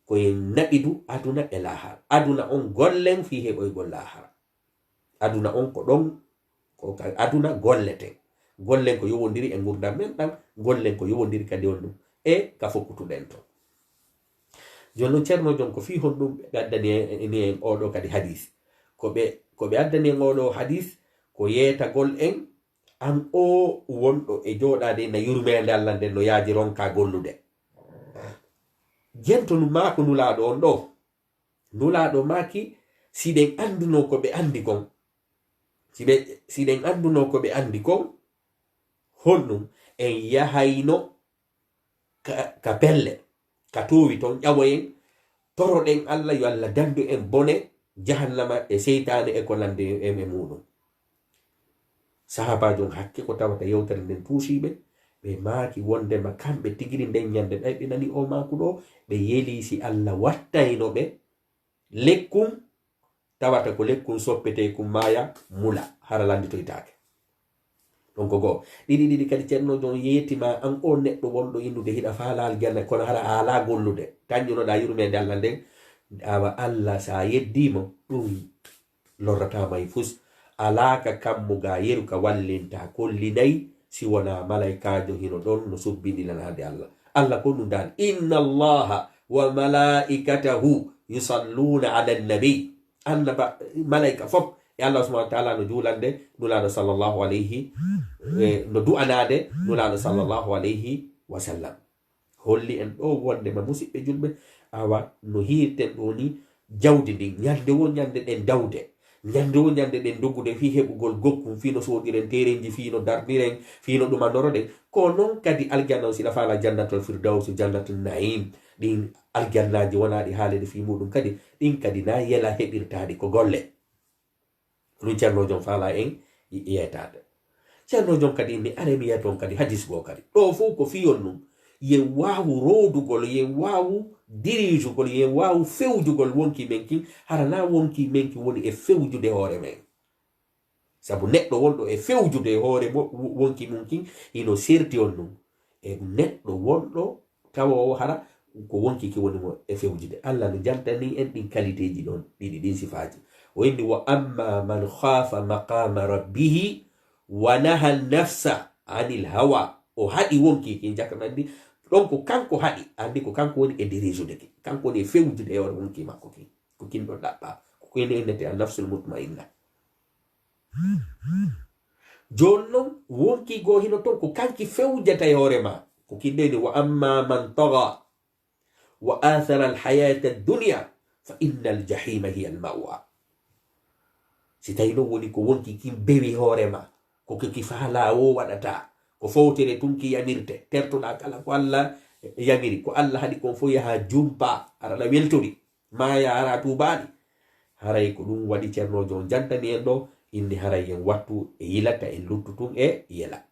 koye naɓidu aduna e lahara aduna on gollen fi heɓoygol lahara aduna on ko ɗon ko aduna gollete gollen ko yowodiri e gurdam men ɗam gollen ko yowodiri kadi on ɗum e ka fokkutuɗen to joni noon ceerno jon ko fi hon ɗum ɓe addani en oɗo kadi hadis ko ɓe addani en oɗo hadis ko yeetagol en an o wonɗo e jooɗade na yurmede allah nden no yaaji ronka gollude jentonu maako nulaɗo on ɗo nulaɗo maki siɗen anduno ko ɓe andi kon siɗen anduno ko ɓe andi kon honɗum en yahayno ka pelle ka towi ton ƴawoyen toroɗen Allah yo Allah dandu en bone jahannama e seytane e ko lande e muɗum. Sahabajo hakke ko tawata yewtere nden tuusiɓe ɓe maaki wondema kamɓe tigiri nden ñande ɗay ɓe nani o maku ɗo ɓe yeli si Allah wattayno ɓe lekkum tawata ko lekkum soppete kum maya mula hara landitoytake. donc go ɗiɗi kadi ceernojo yetima an o neɗɗo wonɗo innude hiɗa faalal janna kono hara ala gollude tañƴunoɗa yurmede Allah nden awa Allah sa yeddimo ɗum lorratama e fus alaka kammuga yeru ka wallinta kollinayi si wona malaikajo hino ɗon no subbiɗilanade Allah ko ɗum dan inna allaha wa malaikatahu yusalluna ala nabi annaba malaika fof e Allah subhanahu wa ta'ala no julande nulaɗo sallllahu alayhi no du'anade nulaɗo sallllahu alayhi wa sallam. holli en ɗo wondema musidɓe julɓe awa no hirten ɗo ni jawdi ndin ñande wo ñande ɗen dawde ñande wo ñande ɗen doggude fi heɓugol gokkum fi no sodiren tereji fi no dardiren fi no ɗumanoroɗen ko noon kadi aljanna o siɗa faala jannatul firdaus jannatul naim ɗin aljannaji wonaɗi haalede fi muɗum kadi ɗin kadi na yela heɓirtaɗi ko golle ɗum ceernojon faala en yeytade. ceernojon kadi mi are mi yiya toon kadi hadis go kadi ɗo fof ko fiyon num yen wawu rodugol yen wawu dirijugol yen wawu fewjugol wonki men kin harana wonki men kin woni e fewjude hoore men sabu neɗɗo wonɗo e fewjude hoore wonki mum kin ino serti on num e neɗɗo wonɗo tawowo hara ko wonki ki woni mo e fewjude. Allah no jantani en ɗin qualité ji ɗon ɗiɗi ɗin sifaji o inni wa amma man khafa maqama rabbihi wa naha nafsa anil hawa o haɗi wonki kin jakamandi donc kanko haɗi andi ko kanko woni e dirijude ki kanko woni e fewjude e hoore wonki makko ki ko kinɗo ɗaɓɓa ko kene innete a nafsul mutmainna. joni noon wonki goo hino toon ko kanki fewjata e hoore ma ko kinɗeni wa amma man taga wa athara alhayata addunia fa inna aljahima hiya almawa. si tawi noon woni ko wonki kin bewi hoore ma ko koki faala o waɗata ko fowtere tunki yamirte tertoɗa kala ko Allah yamiri ko Allah haɗi kon fof yaha jumpa araɗa weltori maya ara tubaɗi haray ko ɗum waɗi ceernojo jantani en ɗo inni haray en wattu e yilata en luttutun e yela.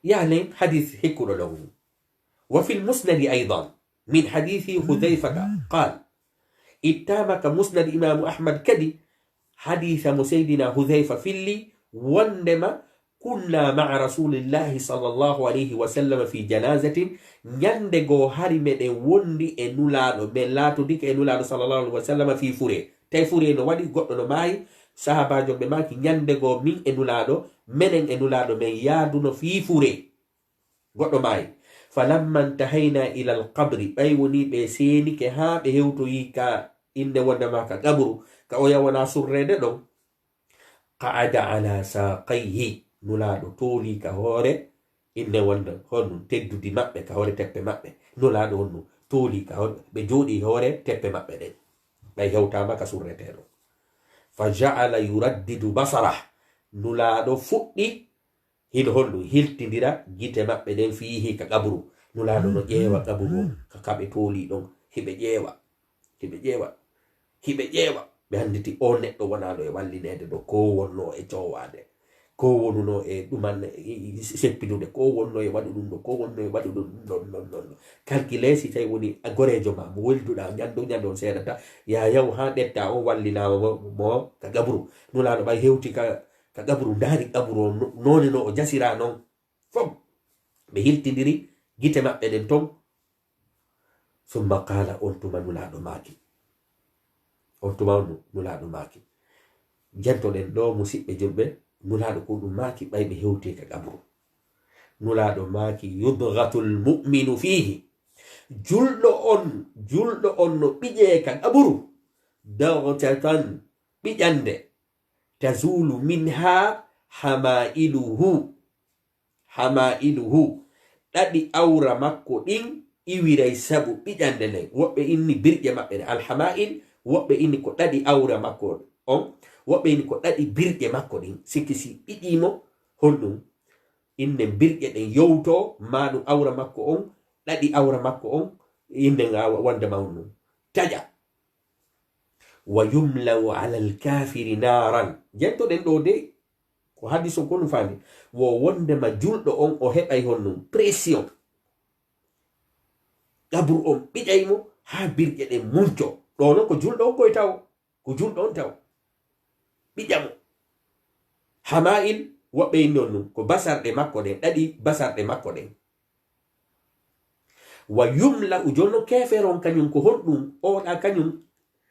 يعني حديث هيكو له وفي المسند أيضا من حديث حذيفة قال اتامك مسند إمام أحمد كدي حديث مسيدنا حذيفة في اللي وندما كنا مع رسول الله صلى الله عليه وسلم في جنازة نندغو هارمد وندي انولادو بلاتو ديك انولادو صلى الله عليه وسلم في فوري تاي فوري نو وادي غودو نو ماي sahabajo be maki nyandego min enulado menen enulado men yaduno fi fure goddo mai falamma tahayna ila alqabri bay woni be seni ke ha be hewto yika inde wonda maka qabru ka o yawana surrede do qa'ada ala saqayhi nulado toli ka hore inde wonda hon teddudi mabbe ka hore teppe mabbe nulado honno toli ka be jodi hore teppe mabbe den bay hewta maka surrete do faja'ala yuraddidu basarah nulaɗo fuɗɗi hiɗo honɗum hiltidira gite maɓɓe ɗen fihi ka qabru nulaɗo no ƴeewa qabru ka kaɓe tooli ɗon hiɓe ƴeewa ɓe anditi o neɗɗo wonaɗo e wallinede ɗo ko wonno e cowade ko wonuno e ɗuman seppinude ko wonno e waɗu ɗum ɗo ko wonno e waɗu ɗum ɗon calcule si tawi woni gorejo ma mo welduɗa ñande on seeɗata ya yaw ha ɗetta on wallinama mo ka gabru nulaɗo ɓay hewti ka gabru daari gabru o none no o jasira noon fof ɓe hiltidiri gite maɓɓe ɗen ton summa qala on tuma nulaɗo maaki jentoɗen ɗo musidɓe julɓe nulaɗo ko ɗum maaki ɓayɓe hewti ka gabru nulaɗo maaki yudghatul mu'minu fihi julɗo on no ɓiƴe ka gabru daghtatan ɓiƴande tazulu minha hamailuhu ɗaɗi awra makko ɗin iwiray sabu ɓiƴande nden woɓɓe inni birƴe maɓɓe ɗe alhamail woɓɓe inni ko ɗaɗi awra makko on woɓɓe inni ko ɗaɗi birƴe makko ɗin sikki si ɓiƴimo honɗum inne birƴe ɗen yowto maɗum awra makko on ɗaɗi awra makko on inde wonde mawnu taƴa wa yumlau ala alkafiri naran jettoɗen ɗo de ko hadis o konu fani wo wondema julɗo on o heɓay honnum pression gabru on ɓiƴaymo ha birƴe ɗe mulco ɗo non ko julɗo on koye taw ko julɗo on taw ɓiƴamo hama'il woɓɓe inni on num ko basarɗe makko ɗen ɗaɗi basarɗe makko ɗen wa yumla jonno kefere on kañum ko honɗum oɗa kañum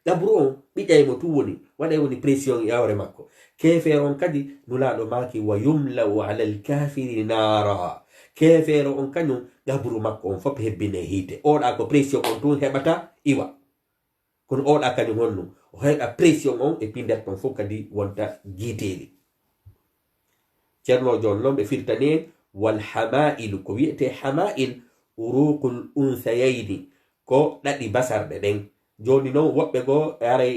gabru on ɓiƴaymo tu woni waɗay woni pression yawre makko kefere on kadi nulaɗo maki wa yumlau ala alkafiri nara kefere on kañum gabru makko on fof hebbine hiite oɗa ko pression on tun heɓata iwa kono oɗa kañum honnum o heɓa pression on e pinder ton fof kadi wonta jiiteli ceerno jon noon ɓe firtani en wal hamailu ko wiyete hamail uruqul unsayayni ko ɗaɗi basarɗe ɗen joni noon woɓɓe goo aray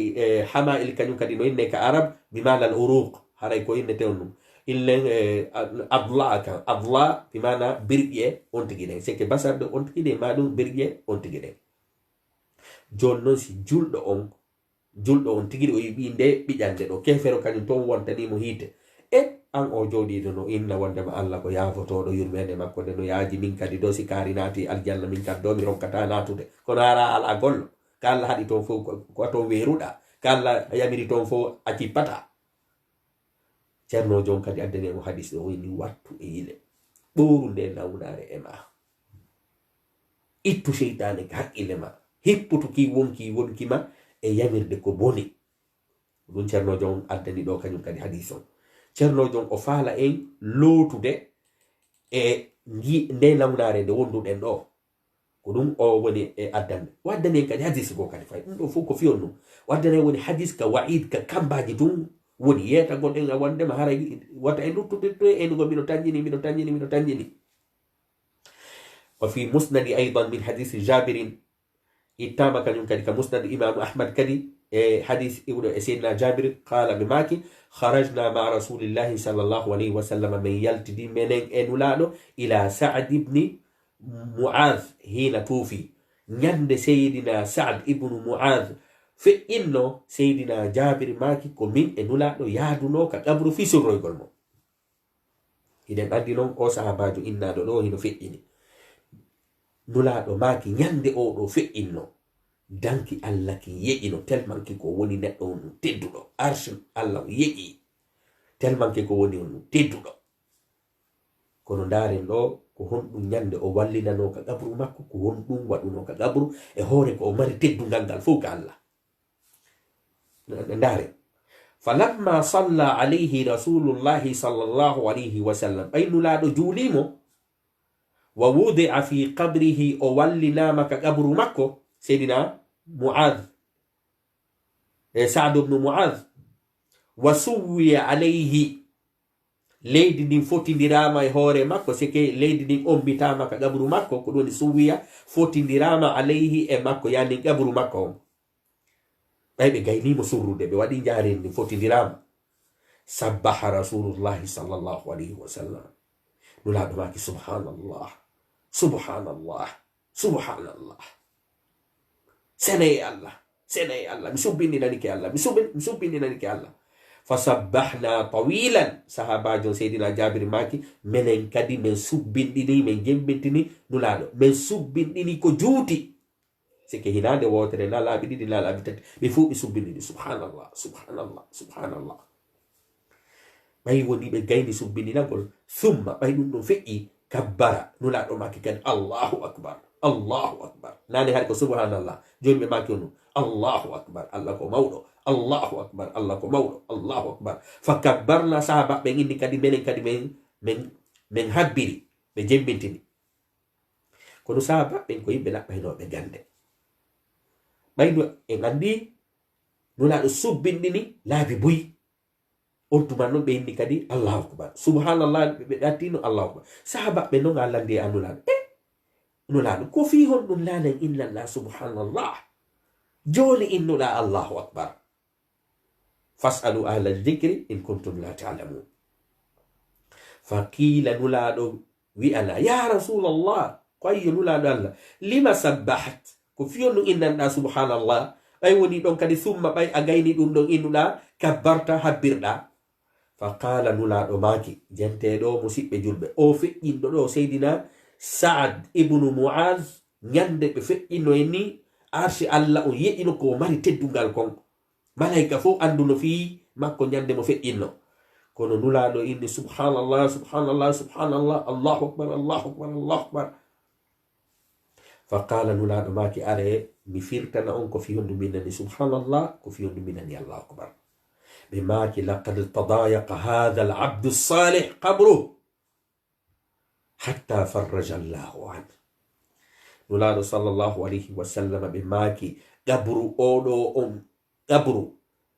hamail kañum kadi no inne ka arab bimana al uruq haray ko innete on ɗum illen adla kan adla bimana birƴe on tigi ɗen seke basarɗe on tigi ɗe ma ɗum birƴe on tigi ɗen joni noon si julɗo on tigi o yiɓi nde ɓiƴande ɗo kefero kañum toon wontanimo hiite an o jooɗiɗo no inna wondema allah ko yaafotoɗo yurmede makko nde no yaaji min kadi do si kaari naati aljanna min kadi do mi ronkata natude kono ara ala gollo ka allah haɗi toon fof ko toon weeruɗa ka allah yamiri toon fof a cippata ceerno jon kadi addani mo hadis ɗo wini wattu e yile ɓoru nde nawnare e ma ittu seytane ka haqqille ma hipputu ki wonki ma e yamirde ko boni ɗum ceerno jon addani ɗo kañum kadi hadis on ceerno jon o faala en lootude e nde nawnare nde wonduɗen ɗo ko ɗum o woni e addande o addani en kadi hadis go kadi fay ɗum ɗo fof ko fiyon ɗum o addani en woni hadis ka wa'id ka kambaji tun woni yeetagol ɗen a wondema hara wata en luttude to enugo mino tanjini wa fi musnadi aidan min hadisi jabirin ittama kañum kadi ka musnad imamu ahmad kadi حديث ابن سيدنا جابر قال بماكي خرجنا مع رسول الله صلى الله عليه وسلم من يلتدي منين انولادو الى سعد بن معاذ حين توفي نند سيدنا سعد ابن معاذ في انه سيدنا جابر ماكي كومين انولادو يادونو كقبر في سروي غولمو إذن عندي نون او صحاباجو إنا دو هنا في إني نولادو ماكي نند او دو في إنو danki allah ki yeƴino tellement ki ko woni neɗɗo on ɗum tedduɗo arsh allah yeƴi tellement ki ko woni on ɗum tedduɗo kono ndaren ɗo ko honɗum ñande o wallinano ka gabru makko ko honɗum waɗuno ka gabru e hoore ko o mari teddungal ngal fof ka allah ndaren falamma salla alayhi rasulullahi sallallahu alayhi wa sallam ɓaynulaɗo juulimo wa wudia fi qabrihi o wallinama ka gabru makko سيدنا معاذ سعد بن معاذ وسوي عليه ليدي دين فوتي دراما هوري ماكو سيكي ليدي دين أمبتاما كغبرو ماكو كدوني سويا فوتي دراما عليه ماكو يعني غبرو ماكو بيبي غايني مسورو دي بوادي جارين دين فوتي دراما سبح رسول الله صلى الله عليه وسلم نلا دماكي سبحان الله سبحان الله سبحان الله سنة الله مسبني نانيك الله مسبني نانيك الله فسبحنا طويلا صحابة سيدنا جابر ماكي من كدي من سبني من جنبتني نولادو من سبني كجوتي سكي هنا ده واتر لا لا بدي لا لا بدي بفوق سبني سبحان الله سبحان الله سبحان الله ما يودي بجاي سبني نقول ثم بينو فئي كبر نولادو ماكي كان الله أكبر الله أكبر ناني هارك سبحان الله جون بماكيونو الله أكبر الله كو مولو الله أكبر الله كو مولو الله أكبر فكبرنا صحابة من إني كدي من هبري من جنبتني كونو صحابة من كوي بلا بينو بجنده بينو إنغاندي نولا سبنني لا بيبوي قلت منو بيني كدي الله أكبر سبحان الله بداتينو الله أكبر صحابة منو غالاندي أنولا نولانو كوفيهن نولانا إلا الله سبحان الله جولي إنو لا الله أكبر فاسألوا أهل الذكر إن كنتم لا تعلمون فقيل نولانو وأنا يا رسول الله قوي نولانو الله لما سبحت ko fiyonno innanɗa subhanallah ɓay woni ɗon kadi summa ɓay a gayni ɗum ɗon innuɗa kabbarta habbirɗa. fa qala nulaɗo maki jenteɗo musidɓe julɓe o feƴƴinɗo ɗo seydina Saad ibnu Muaz ñande ɓe feƴƴinno en ni arshi Allah on yeƴino ko mari teddungal kon malaika fo anduno fi makko ñande mo feƴƴinno kono nulaɗo inni subhanallah subhanallah subhanallah allahu akbar allahu akbar allahu akbar. fa qala nulaɗo maki are mi firtana on ko fiyondu minani subhanallah ko fiyondu minani allahu akbar. ɓe maki laqad tadayaqa hadha alabdu salih qabruh hatta farraja allahu an. nulaɗo sallllahu alayhi wa sallam ɓe maki gabru oɗo on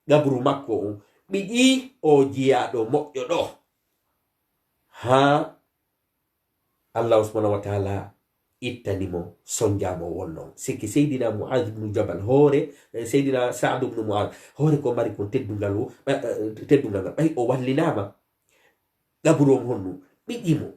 gabru makko on ɓiƴi o jiyaɗo moƴƴo ɗo ha Allah subhanahu wa ta'ala ittanimo sonjamo wonnon. sikki seydina Muaz ibnu Jabal hoore seydina Sa'd ibnu Muaz hoore ko mari kon teddungal ngal ɓay o wallinama gabru on honnu ɓiƴimo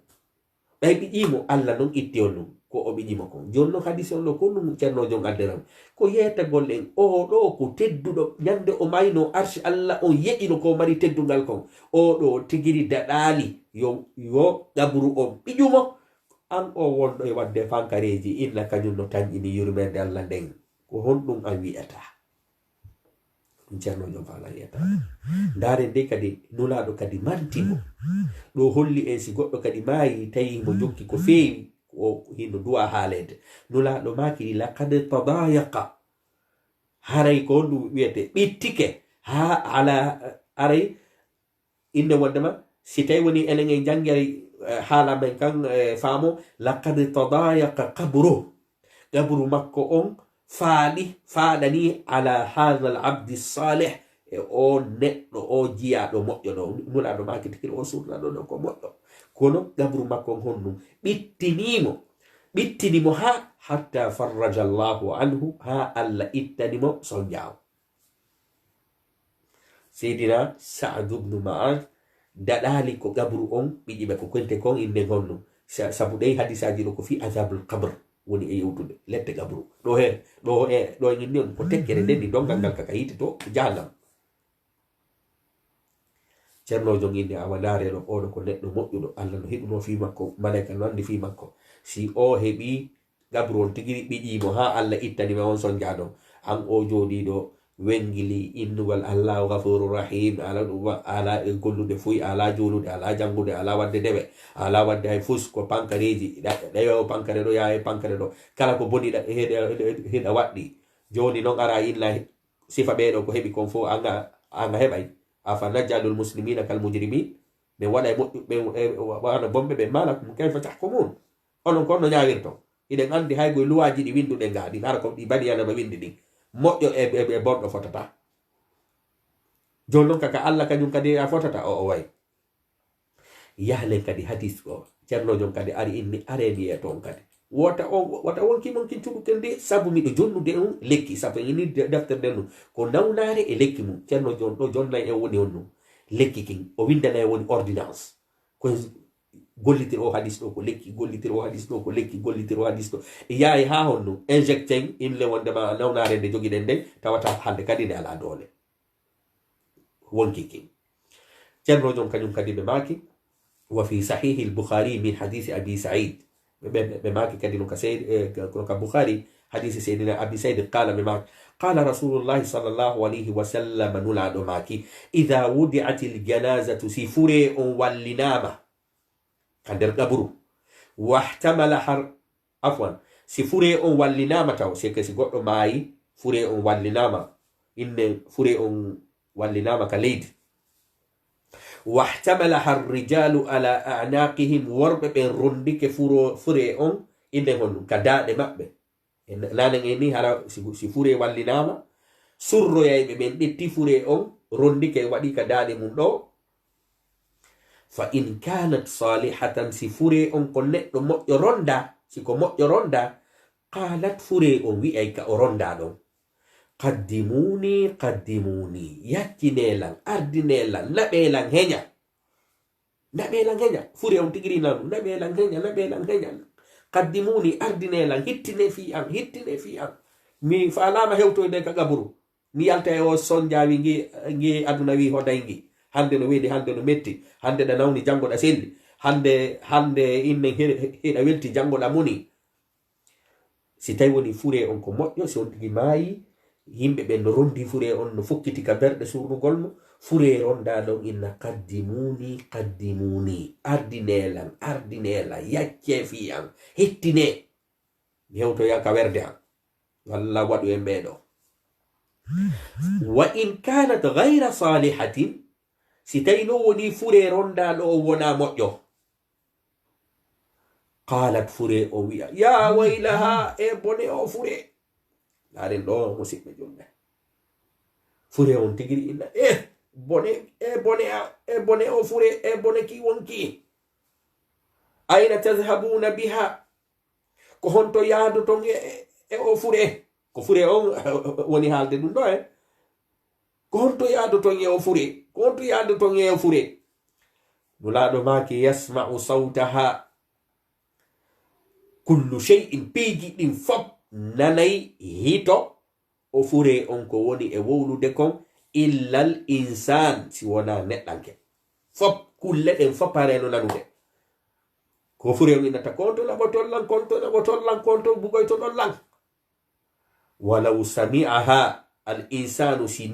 ɓay ɓiƴimo Allah non itti on ɗum ko o ɓiƴimo kon. joni noon hadise on ɗo ko ɗum ceernojon adderam ko yetagol en o ɗo ko tedduɗo ñande o mayno arshi Allah on yeƴino ko mari teddungal kon o ɗo tigiri daɗali yo gabru on ɓiƴumo an o wonɗo e wadde fankareji inna kañum no tañƴini yurmede Allah nden ko honɗum an wiyata ɗum ceernojon fala wiyata. ndare nde kadi nulaɗo kadi mantimo ɗo holli en si goɗɗo kadi maayi tawi mo jokki ko feewi o hino duwa haalede. nulaɗo makiri laqad tadayaqa haray ko ɗum wiyete ɓittike ha ala aray inde wondema si tawi woni enen en janggay haala men kan faamo laqad tadayaqa qabru gabru makko on faaɗani ala hadha alabdi salih e o neɗɗo o jiyaɗo moƴƴo ɗo nulaɗo maki tikiri o surnaɗo ɗo ko moƴƴo kono gabru makko on honnum ɓittinimo ha hatta farraja allahu anhu ha Allah ittanimo sonjawo. seydina Sa'd ibnu Mu'adh daɗali ko gabru on ɓiƴiɓe ko konte kon inde gonno sabu ɗey hadisaji ɗo ko fi azabul qabr woni e yewtude lette gabru ɗo inni on ko tekkere ndenni dongal ngal kaka yite to jahannam. ceernojo inde awa ndareɗo oɗo ko neɗɗo moƴƴuɗo Allah no heɗuno fi makko malaika no andi fi makko si o heɓi gabru on tigiri ɓiƴimo ha Allah ittanima on sonjaɗo an o jooɗiɗo wengili innugal Allahu ghafurur rahim ala gollude fuy ala jolude ala jangude ala wadde deɓe ala wadde hay fus ko pankareji ɗeyo pankare ɗo yaha pankare ɗo kala ko boni heɗa waɗɗi joni noon ara illa sifa ɓeɗo ko heɓi kon fo anga heɓay afa najjalul muslimina kal mujrimin ɓe waɗa wana bomɓe ɓe malakum kayfa tahkumun onon ko no ñawirto iɗen andi hay goye luwaji ɗi winduɗe nga ɗin ara ko ɗi badiyanama windi ɗin moƴƴo e bonɗo fotata. joni noon kaka Allah kañum kadi a fotata o way yahlen kadi hadis o ceernojon kadi ari inni areni e toon kadi wota wonkimon kin cuɗuken nde sabu miɗo jonnude on lekki sabu ini deftere nden ɗum ko nawnare e lekki mum ceernojon ɗo jonnayi e woni on ɗum lekki kin o windana e woni ordonnance ko gollitir o hadis ɗo ko lekki gollitir o hadis ɗo ko lekki gollitir o hadis ɗo yaayi ha honno injecten inle wondema nawnare nde joguiɗen nden tawata hande kadi nde ala doole wonki kin. ceernojon kañum kadi ɓe maki wa fi sahihi al-Bukhari min hadisi abi Sa'id ɓe maki kadi no ka Bukhari hadisi seydina abi Sa'id qala ɓe maki qala rasulullahi sallallahu alayhi wa sallam nulaɗo maki idha wudi'at al-janazatu si fure on wallinama kander gabru wahtamala si fure on wallinama taw si goɗɗo maayi fure on wallinama inne fure on wallinama ka leydi wahtamala har rijalu ala a'naqihim worɓe ɓen rondike fure on inne honɗum ka daɗe maɓɓe nanen en ni hara si fure wallinama surroyayɓe ɓen ɗetti fure on rondike waɗi ka daɗe mum ɗo fa in kanat salihatan si fure on ko neɗɗo moƴƴo ronda si ko moƴƴo ronda qalat fure on wi'ay ka o ronda ɗon qaddimuni yaccinelan ardinelan naɓelan heña fure on tigirina ɗum naɓelan heña qaddimuni ardinelan hittine fi an mi falama hewtoyde ka gaburu mi yalta e o sonjawi ngi aduna wi hoday ngi hande no weedi hande no metti hande da nawni jango da selli hande innen heɗa welti jango da muni si tawi woni fure on ko moƴƴo si on tigi maayi yimɓe ɓe no rondi fure on no fokkiti ka berɗe surnugol mo fure ronda ɗon inna qaddimuni ardinelan yacce fi an hettine mi hewtoya ka werde an walla waɗu en ɓeɗo wa in kanat gayra salihatin si tawi no woni fure rondaɗo o wona moƴƴo qalat fure o wiya ya waylaha e bone o fure laren ɗo musidɓe julɓe fure on tigiri inna bone o fure e bone ki wonki aina tadhhabuna biha ko honto yaadu ton e o fure ko fure on woni haalde ɗum ɗo ko honto yaadu ton e o fure ko honto yaadu ton e o fure nulaɗo maki yasma'u sawtaha kullu shay'in piiji ɗin fop nanay hito o fure on ko woni e wowlude kon illal insan si wona neɗɗanke fop kulle ɗen fop areno nanude ko fure on innata konto laɓotollan konto bugoyto ɗon lan walaw sami'aha al insanu si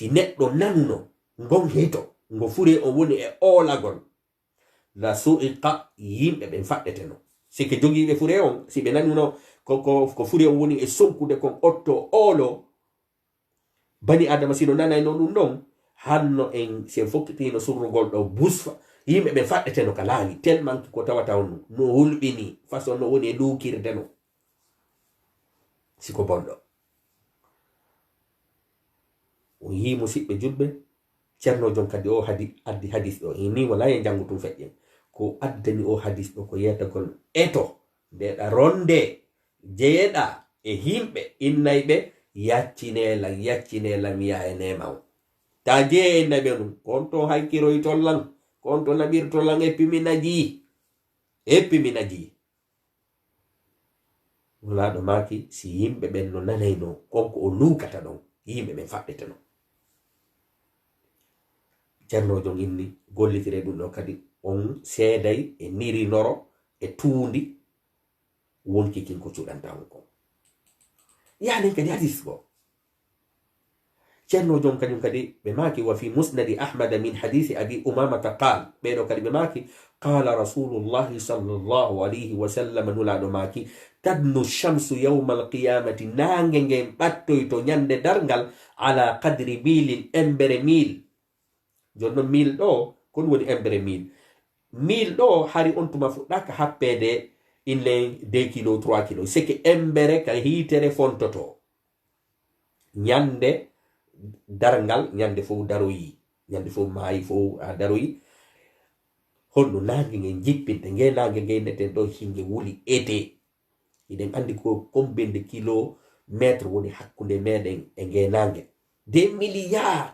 neɗɗo nanuno ngon hito ngo fure on woni e oolagol la su'iqa yimɓe ɓen faɗɗeteno sike jogiiɓe fure on si ɓe nanuno ko fure on woni e sonkude kon otto oolo bani adama sino nanayno ɗum ɗon hanno en si en fokkitino surrugol ɗo busfa yimɓe ɓe faɗɗeteno ka laawi tellement ko tawata on no hulɓini façon no woni e luukirde no siko bonɗo o yi musidɓe julɓe ceerno jon kadi o addi hadis ɗo ni wala e janngu tum feƴƴen ko addani o hadis ɗo ko yetagol eto ndeɗa ronde jeyeɗa e himɓe innayɓe yaccinelam ya e nema o ta jeye e naɓe ɗum kon to haykiroy tollan kon to naɓirtollan eppiminaji wulaɗo maki si yimɓe ɓen no nanayno konko o lukata ɗon yimɓe ɓen faɗɗeteno ceernojo inni gollitire ɗum ɗo kadi on seeday e nirinoro e tuundi wonki kin ko cuɗanta on ko yanen kadi hadis go ceernojo kañum kadi ɓe maki wa fi musnadi ahmada min hadisi abi umamata qal ɓeɗo kadi ɓe maki qala rasulullahi sallllahu alayhi wa sallam nulaɗo maki tadnu shamsu yawma alqiyamati nange ngen ɓattoy to ñande dargal ala qadri milin embere mil jonnon mil ɗo kon woni embere mil ɗo hari on tuma fuɗɗaka happede inne 2 kilo 3 kilo seke embere ka hiitere fontoto ñande dargal ñande fof daroyi ñande fof maayi fof a daroyi honno nange ngen jippinte nge nange nge neten ɗo hinge wuli ete iɗen andi ko combien de kilométre woni hakkunde meɗen e nge nange 2 milliards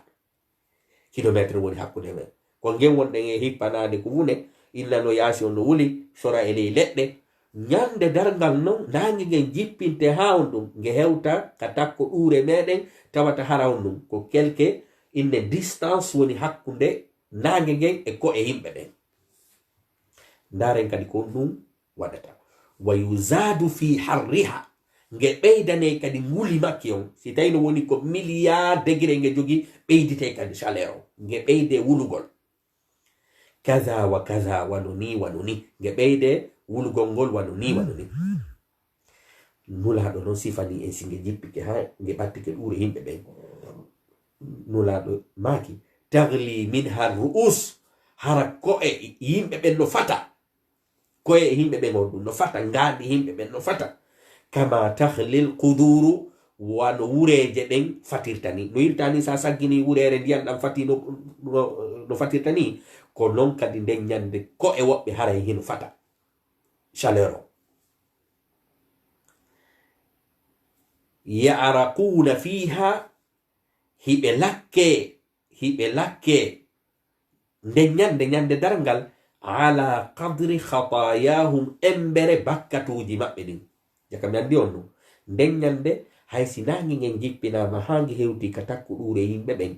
kilométre woni hakkunde men ko ngen wonɗen e hippanade ko wune illano yaasi on no wuli sora e ley leɗɗe ñande dargal non nange ngen jippinte ha on ɗum nge hewta ka takko ɗuure meɗen tawata hara on ɗum ko quelque inne distance woni hakkunde nange ngen e ko e yimɓe ɓen ndaren kadi ko ɗum waɗata wa yuzadu fi harriha nge ɓeydane kadi nguli makki on si tawi no woni ko milliard degré nge jogi ɓeydite kadi chaleur o nge ɓeyde wulugol kaza wa kaza wano ni nge ɓeyde wulugol ngol wano ni nulaɗo noon sifani en si nge jippike ha nge ɓattike ɗuure yimɓe ɓen nulaɗo maki tagli min har ru'us hara ko'e yimɓe ɓen no fata koye yimɓe ɓen on ɗum no fata ngaandi yimɓe ɓen no fata kama tahlil quduru wano wureje ɗen fatirta ni no yirtani sa saggini wurere ndiyam ɗam fati no fatirta ni ko non kadi nden ñande ko'e woɓɓe haray hino fata chaleur o yaraquna fiha hiɓe lakke nden ñande dargal ala qadri khatayahum embere bakkatuji maɓɓe ɗin jaka mi andi on ɗum nden nyande hay sinangi ngen jippinama hangi hewti ka takku ɗure yimɓe ɓen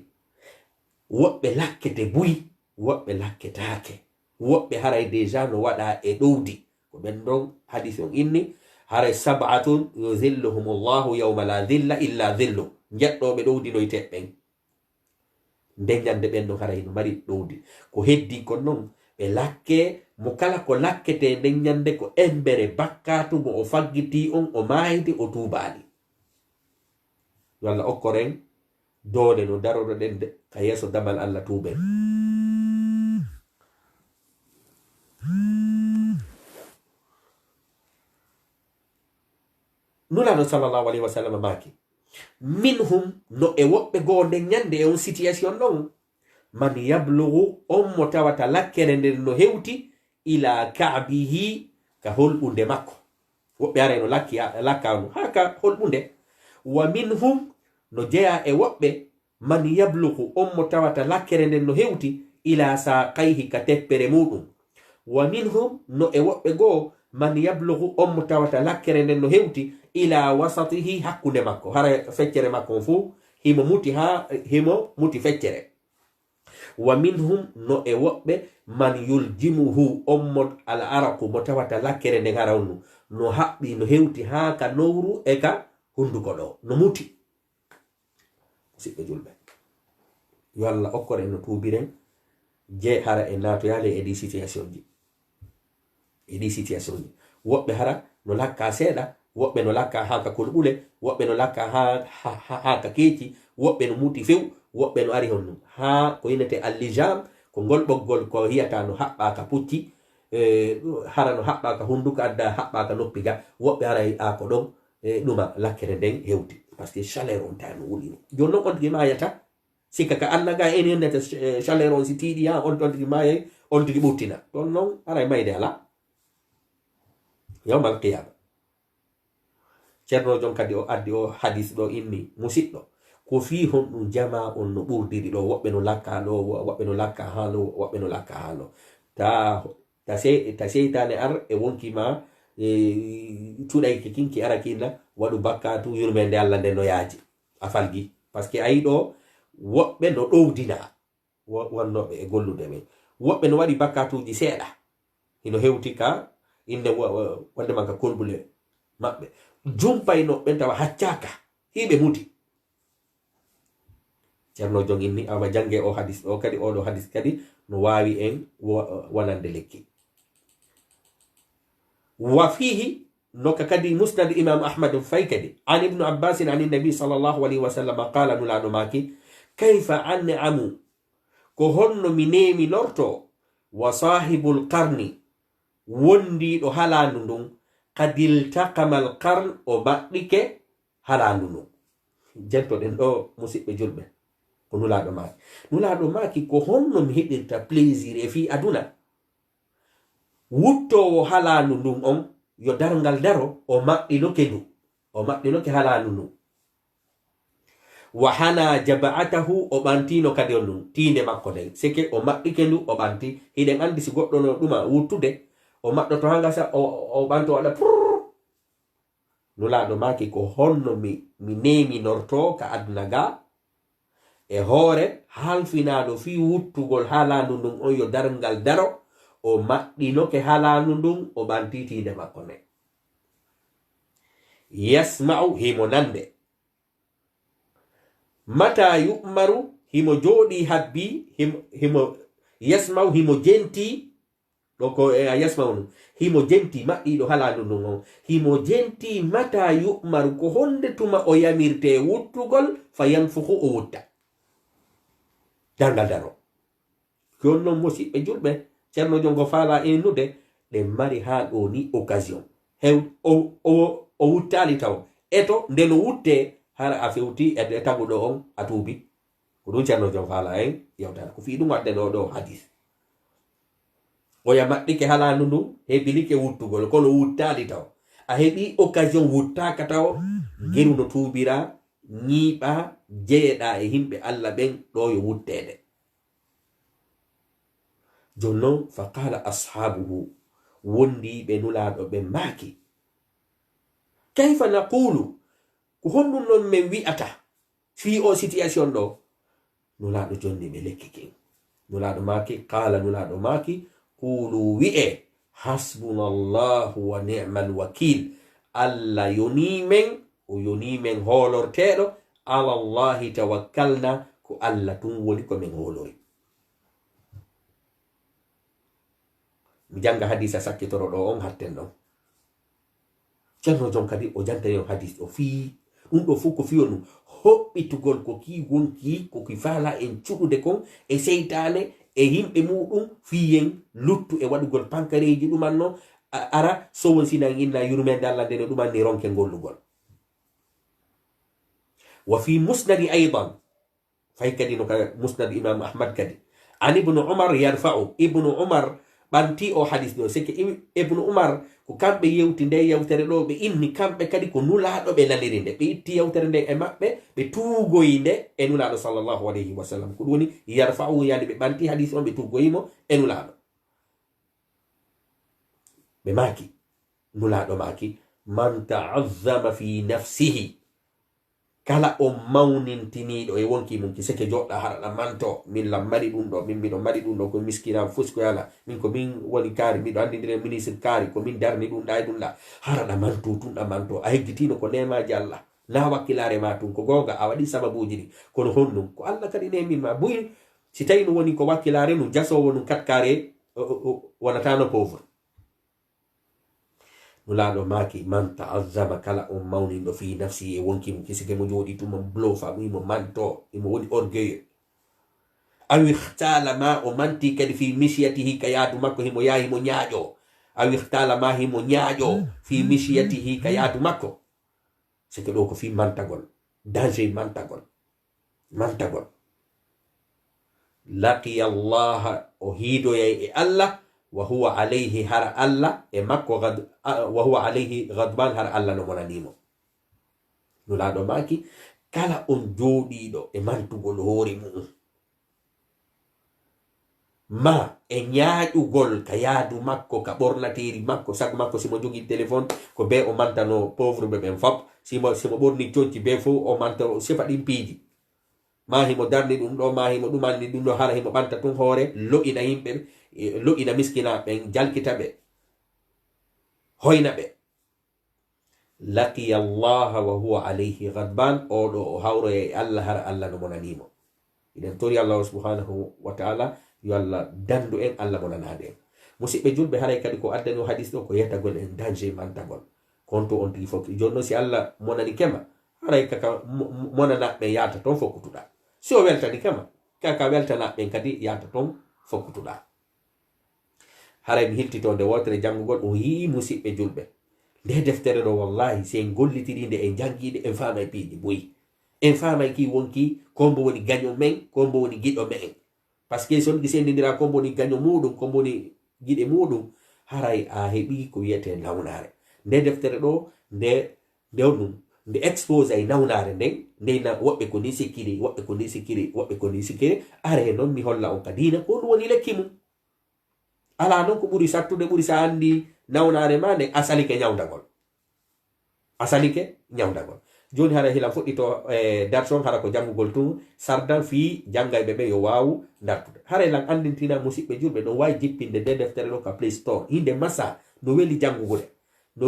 woɓɓe lakkete buyi woɓɓe lakketake woɓɓe haray déjà no waɗa e ɗowdi ko ɓen ɗon hadis on inni haray sab'atun yuzilluhum llahu yawma la dhilla illa dhillu jeɗɗoɓe ɗowdi noyte ɓen nden nyande ɓen ɗon haray no mari ɗowdi ko heddi kon noon ɓe lakke mo kala ko lakkete nden nyande ko embere bakkatu mo o faggiti on o mayde o tubaali yo Allah okkoren doole no daroɗoɗen ka yeeso damal Allah tuuben nulaɗo sallallahu alayhi wa sallam maaki minhum no e woɓɓe goo nden nyande e on situation ɗon man yablugu on mo tawata lakkere nden no hewti ila ka'bihi ka holɓunde makko woɓɓe are no lakkanu ha ka holɓunde wa minhum no jeya e woɓɓe man yablugu on mo tawata lakkere nden no hewti ila saqayhi ka teppere muɗum wa minhum no e woɓɓe goo man yablugu on mo tawata lakkere nden no hewti ila wasatihi hakkunde makko hara feccere makko fu himo muti feccere wa minhum no e woɓɓe man yuljimuhu on mo al araku mo tawata lakkere nden harawnu no haɓɓi no hewti ha ka nowru e ka hunduko ɗo no muti siɓɓe julɓe yo Allah okkore no tuubiren je hara e natoyale e ɗi situation ji woɓɓe hara no lakka seeɗa woɓɓe no lakka ha ka kolɓule woɓɓe no lakka ha ka keeci woɓɓe no muti few woɓɓe no ari honno ha ko yinete allijam ko ngol ɓoggol ko hiyata no haɓɓaka pucci hara no haɓɓaka hunduko adda haɓɓaka noppi ga woɓɓe hara a ko ɗon ɗuma lakkere nden hewti par ce que chaleur on tawi no wulino joni noon on tigi mayata sikka ka annaga en yennete chaleur on si tiiɗi ha on tigi mayay on tigi ɓurtina ɗon noon aray mayde ala yawmal qiyama ceerno jon kadi o addi o hadis ɗo inni musidɗo ko fi hon ɗum jama on no ɓurdiri ɗo woɓɓe no lakka ɗo woɓɓe no lakka haalo woɓɓe no lakka haalo ta seytane ar e wonkima cuɗayke kinki ara kinna waɗu bakkatu yurmende Allah nde no yaaji a falgi par ce que ayi ɗo woɓɓe no ɗowdina wonnoɓe e gollude men woɓɓe no waɗi bakkatuji seeɗa hino hewti ka inde wonde manka kolɓule maɓɓe jumpayno ɓen tawa haccaka hiɓe muti ceerno jon inni awa jange o hadis ɗo kadi oɗo hadis kadi no wawi en wonande lekki wa fihi noka kadi musnad imam ahmad fay kadi an ibnu abbasin an nabi sallallahu alayhi wa sallam qala nulaɗo maki kayfa an'amu ko honno mi nemi lorto wa sahibul qarni wondiɗo halandu ndun qad iltaqama al qarn o baɗɗike halandu ndun jentoɗen ɗo musidɓe julɓe ko nulaɗo maki ko honno mi heɓirta plaisir e fi aduna wuttowo halandu ndun on yo darngal daro o maɓɓinoke halandu ndun wa hana jaba'atahu o ɓantino kadi on ndun tinde makko nden seke o maɓɓike ndu o ɓanti hiɗen andi si goɗɗo no ɗuma wuttude o maɗɗoto hanga sa o ɓanto waɗa nulaɗo maki ko honno mi neminorto ka aduna ga e hoore halfinaɗo fi wuttugol halandu ndun on yo darngal daro o maɗɗinoke halandu ndun o ɓantitinde makko nden yasma'u himo nande mata yu'maru himo jooɗi habbi himo yasma'u himo jenti ɗo ko yasma'u himo jenti maɗɗiɗo halandu ndun on himo jenti mata yu'maru ko honde tuma o yamirte wuttugol fa yanfuhu o wutta darngal daro jon noon musidɓe julɓe ceerno jongo faala ennude ɗe mari ha ɗo ni occasion hew o wuttali taw eto nde no wutte hara a fewti e taguɗo on a tuubi ko ɗum ceerno jon faala en yewtata ko fi ɗum wadde ɗo hadis oya maɗɗike halandu ndun heɓilike wuttugol kono wuttali taw a heɓi occasion wuttaka taw geru no tuubira ñiiɓa jeyeɗa e himɓe Allah ɓen ɗo yo wuttede jon noon fa qala ashabuhu wondiɓe nulaɗo ɓe maaki kayfa naqulu ko honnum non men wi'ata fi o situation ɗo nulaɗo jonni ɓe lekki kin nulaɗo maki qala nulaɗo maki qulu wi'e hasbunallahu wa ni'mal wakil allah yonimen o yonimen holorteɗo ala llahi tawakkalna ko allah tun woni ko min holori mi janga hadisa sakkitoro ɗo on hatten ɗon ceerno jon kadi o jantani on hadis o fi ɗum ɗo fu ko fiyo ɗum hoɓɓitugol ko ki wonki ko ki fala en cuɗude kon e seytane e yimɓe muɗum fiyen luttu e waɗugol pankareji ɗumanno ara sowon sinan inna yurmede allah ndene ɗumanni ronke gollugol wa fi musnadi aidan fay kadi no ka musnad imam ahmad kadi an ibnu umar yarfa'u ibnu umar ɓanti o hadis ɗo seke ibnu umar ko kamɓe yewti nde yewtere ɗo ɓe inni kamɓe kadi ko nulaɗo ɓe naniri nde ɓe itti yewtere nde e maɓɓe ɓe tuugoyi nde e nulaɗo sallllahu alayhi wa sallam ko ɗum woni yarfa'u yani ɓe ɓanti hadis on ɓe tuugoyimo e nulaɗo ɓe maki nulaɗo maki man ta'azzama fi nafsihi kala o mawnintiniɗo e wonki mum ki seke joɗɗa haraɗa manto min lam mari ɗum ɗo min miɗo mari ɗum ɗo ko miskina fusko yala min ko min woni kaari miɗo andidire ministre kaari ko min darni ɗum ɗa e ɗum ɗa haraɗa manto tunɗa manto a heggitino ko nemaji allah na wakkilare ma tun ko gonga a waɗi sababuji ɗi kono honnum ko allah kadi nemin ma buyi si tawi no woni ko wakkilare num jasowo num katkare wonatano pauvre nulaɗo maki man ta'azzama kala on mawniɗo fi nafsi e wonki mum kisike mo jooɗi tuma blofa imo manto imo woni orgueil awi ihtala ma o manti kadi fi misiyatihi ka yaadu makko himo yaha himo ñaaƴo awi ihtala ma himo ñaaƴo fi misiyatihi ka yaadu makko sike ɗo ko fi mantagol danger mantagol laqiya allaha o hiidoyay e allah wa huwa alayhi har allah e makko wa huwa alayhi ghadban har allah no monanimo nulaɗo maki kala on jooɗiɗo e mantugol hoore mum ma e ñaaƴugol ka yaadu makko ka ɓornateri makko sago makko simo jogui téléphone ko be o mantano pauvre ɓe ɓen fop simo ɓorni coñci be fo o manta o sefa ɗin piiji ma himo darni ɗum ɗo ma himo ɗumanni ɗum ɗo hara himo ɓanta tun hoore lo'ina yimɓe lo'ina miskina ɓen jalkita ɓe hoyna ɓe laqiya allaha wa huwa alayhi ghadban oɗo o hawroya e allah har allah no monanimo iɗen tori allahu subhanahu wa taala yo allah dandu en allah monanade en musidɓe julɓe haray kadi ko addani o hadis ɗo ko yetagol en danger mantagol konto on tigi fof jonno si allah monani kema haray kaka monanaɓe yata toon fokkutuɗa si o weltani kema kaka weltanaɓen kadi yata toon fokkutuɗa haray mi hiltito nde wotere janngugol o yii musidɓe julɓe nde deftere ɗo wallahi se en gollitirinde en jangiɗe en famay piiji boyi en famay ki wonki kombo woni gaño men kombo woni giɗo men par ce que so ɗi sendidira kombo woni gaño muɗum kombo woni giɗe muɗum haray a heɓi ko wiyete nawnare nde deftere ɗo nde ɗum nde expose ay nawnare nden ndeyna woɓɓe ko ni sikkiri woɓɓe ko ni sikkiri woɓɓe ko ni sikkiri are noon mi holla on kadina ko ɗum woni lekki mum ala noon ko ɓuri sattude ɓuri sa andi nawnare ma nden asalike ñawdagol joni hara hilan fuɗɗito darson hara ko janngugol tun sardan fi janngayɓe ɓe yo wawu dartude hara lan andintina musidɓe julɓe ɗon wawi jippinde nde deftere ɗo ka play store hinde massa no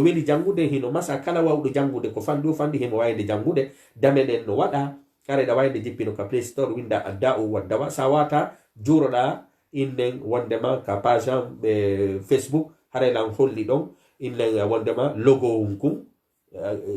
weli janngude hino massa kala wawɗo janngude ko fandi o fandi himo wayde janngude dameɗen no waɗa kare ɗa wayde jippino ka play store winda adda'u waddawa sa wata juroɗa innen wondema ka page facebook haray lan holli ɗon innen wondema logo hunkum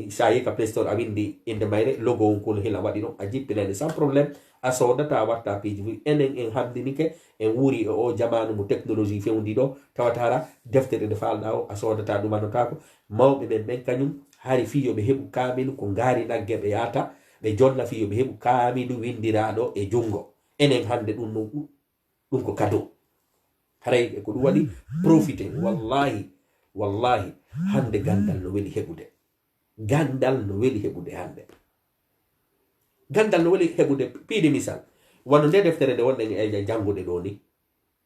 sa yi ka play store a windi inde mayre logo hunkun hila waɗi ɗon a jippinede sans probléme a sodata a watta piiji enen en handinike en wuri e o jamanu mo technologie fewndi ɗo tawata hara deftere nde falɗa o a sodata ɗumanotako mawɓe ɓen ɓen kañum hari fiyoɓe heɓu kamilu ko ngaari nagge ɓe yata ɓe jonna fiyoɓe heɓu kamilu windiraɗo e jungo enen hande ɗum ko cadeau haray ko ɗum waɗi profité wallahi hande gandal no weli heɓude hande gandal no weli heɓude piide misal wano nde deftere nde wonɗen e janngude ɗo ni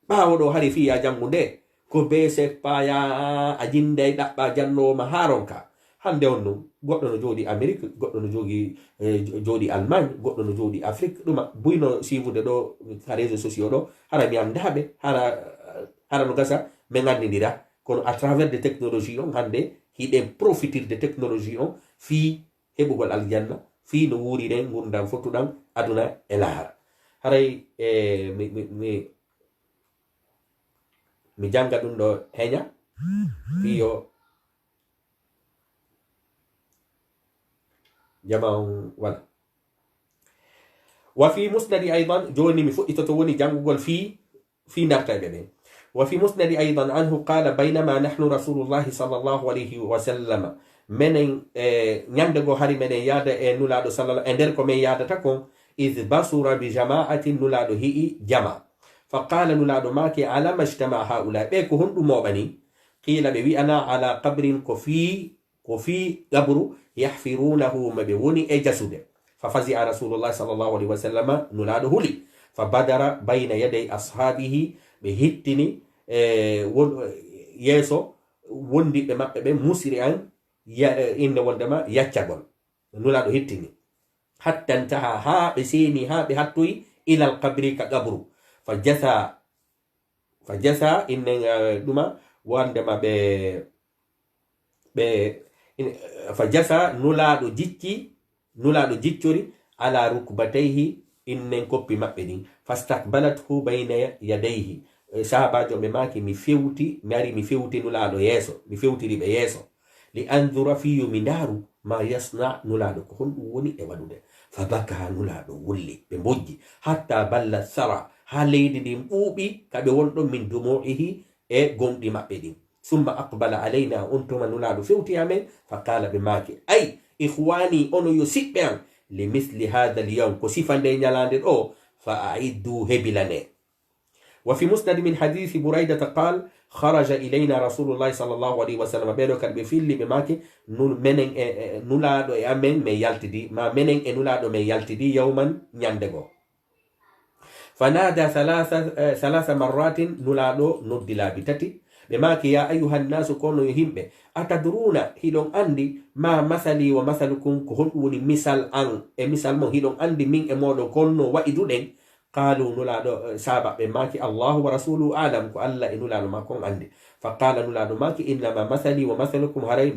ɓaawo ɗo hari fiya janngu nde ko be seppaya a jinday ɗaɓɓa jannowoma haronka hande on non goɗɗo no jooɗi Amérique, goɗɗo no jooɗi Allemagne, goɗɗo no jooɗi Afrique. ɗuma buyno siivude ɗo ha réseaux sociaux ɗo hara mi andaɓe hara no gasa min anndidira. kono à travers de technologie on hande hiɗen profitirde technologie on fi heɓugol aljanna, fi no wuriren gurdam fottuɗam aduna e lahara. haray mi janga ɗum ɗo heña fiyo jama wala. wa fi musnadi aidan joni mi fuɗɗitoto woni jangugol fi dartaɓe ɓen. وفي مسند أيضا عنه قال بينما نحن رسول الله صلى الله عليه وسلم من يندغو هاري من يادا نولادو صلى الله عليه وسلم من يادا تكون إذ بصر بجماعة نولادو هي جماعة فقال نولادو ماكي على ما اجتمع هؤلاء بيكو هندو موبني قيل بي أنا على قبر كفي قبر يحفرونه مبيوني جسد ففزع رسول الله صلى الله عليه وسلم نولادو هلي فبدر بين يدي أصحابه بهتني yeso wondiɓe maɓɓe ɓe musiri an inde wondema yaccagol nulaɗo hettini hatta ntaha ha ɓe seni ha ɓe hattoyi ilal qabri ka qabru fa jasa innen ɗuma wondema fa jasa nulaɗo jiccori ala rukbatayhi innen koppi maɓɓe ɗin fastakbalathu bayna yadayhi. sahabajo ɓe maki mi ari mi fewti nulaɗo yeeso, mi fewtiri ɓe yeeso li andura fiyo mi ndaru ma yasna nulaɗo ko honɗum woni e waɗude. fa baka nulaɗo wulli ɓe mbojji hatta balla sara ha leydi ndin ɓuuɓi kaɓe wonɗon min dumu'ihi e gomɗi maɓɓe ɗin. summa aqbala alayna on tuma nulaɗo fewti amen fa qala ɓe maki ay ihwani ono yo siɓɓe an li misli hada l yawm ko sifande ñalande ɗo fa aiddu hebilane. وفي مسند من حديث بريدة قال خرج إلينا رسول الله صلى الله عليه وسلم بيرو كان بفيل بماكي منن نولادو أمن من يلتدي ما منن نولادو من يلتدي يوما يندغو فنادى ثلاث مرات نولادو ندلا بتتي بماكي يا أيها الناس كونوا يهمبه أتدرون هيلون أندي ما مثلي ومثلكم كهون وني مثال أن مثال مو هيلون أندي من أمودو كونوا وإدودين قالوا نولادو سابع بماكي الله ورسوله أعلم كألا نولادو ماكم عندي فقال نولادو ماكي إنما مثلي ومثلكم هري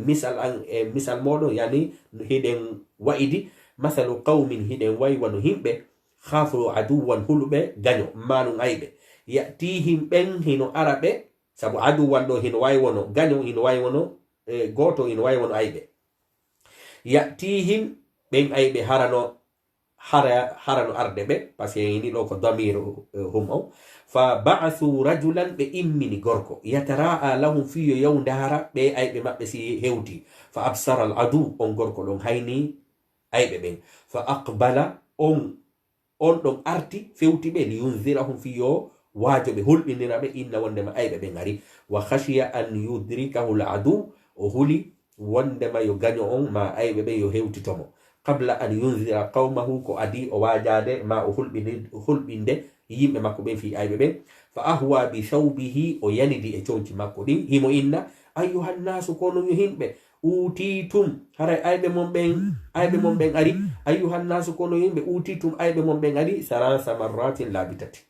مثال مودو يعني هيدن وإدي مثل قوم هيدن وي ونهمبه خافوا عدوا هلبه غنو مانو عيبه يأتيهم بن هنو عربه سابو عدوا دو هنو واي ونو غنو هنو واي ونو غوتو هنو واي ونو عيبه يأتيهم بن عيبه harano arde ɓe par ce que yini ɗo ko damiru hum o fa ba'athu rajulan ɓe immini gorko yataraa lahum fiyo yaw ndara ɓe ayɓe maɓɓe si hewti fa absara al adu on gorko ɗon hayni ayɓe ɓen fa aqbala on ɗon arti fewti ɓe liyunzirahum fiyo waajo ɓe hulɓinira ɓe inna wondema ayɓe ɓen ari wa khashiya an yudrikahu al adu o huli wondema yo gaño on ma ayɓe ɓe yo hewtitomo qabla an yunzira qawmahu ko adi o wajade ma o hulɓinde yimɓe makko ɓen fi ayɓe ɓen fa ahwa bi thawbihi o yanidi e conci makko ɗin himo inna ayyuhannasu kono yo himɓe utitum haray ayɓe mon ɓen ari ayyuhannasu kono yimɓe utitum ayɓe mon ɓen ari salasa marratin laabi tati.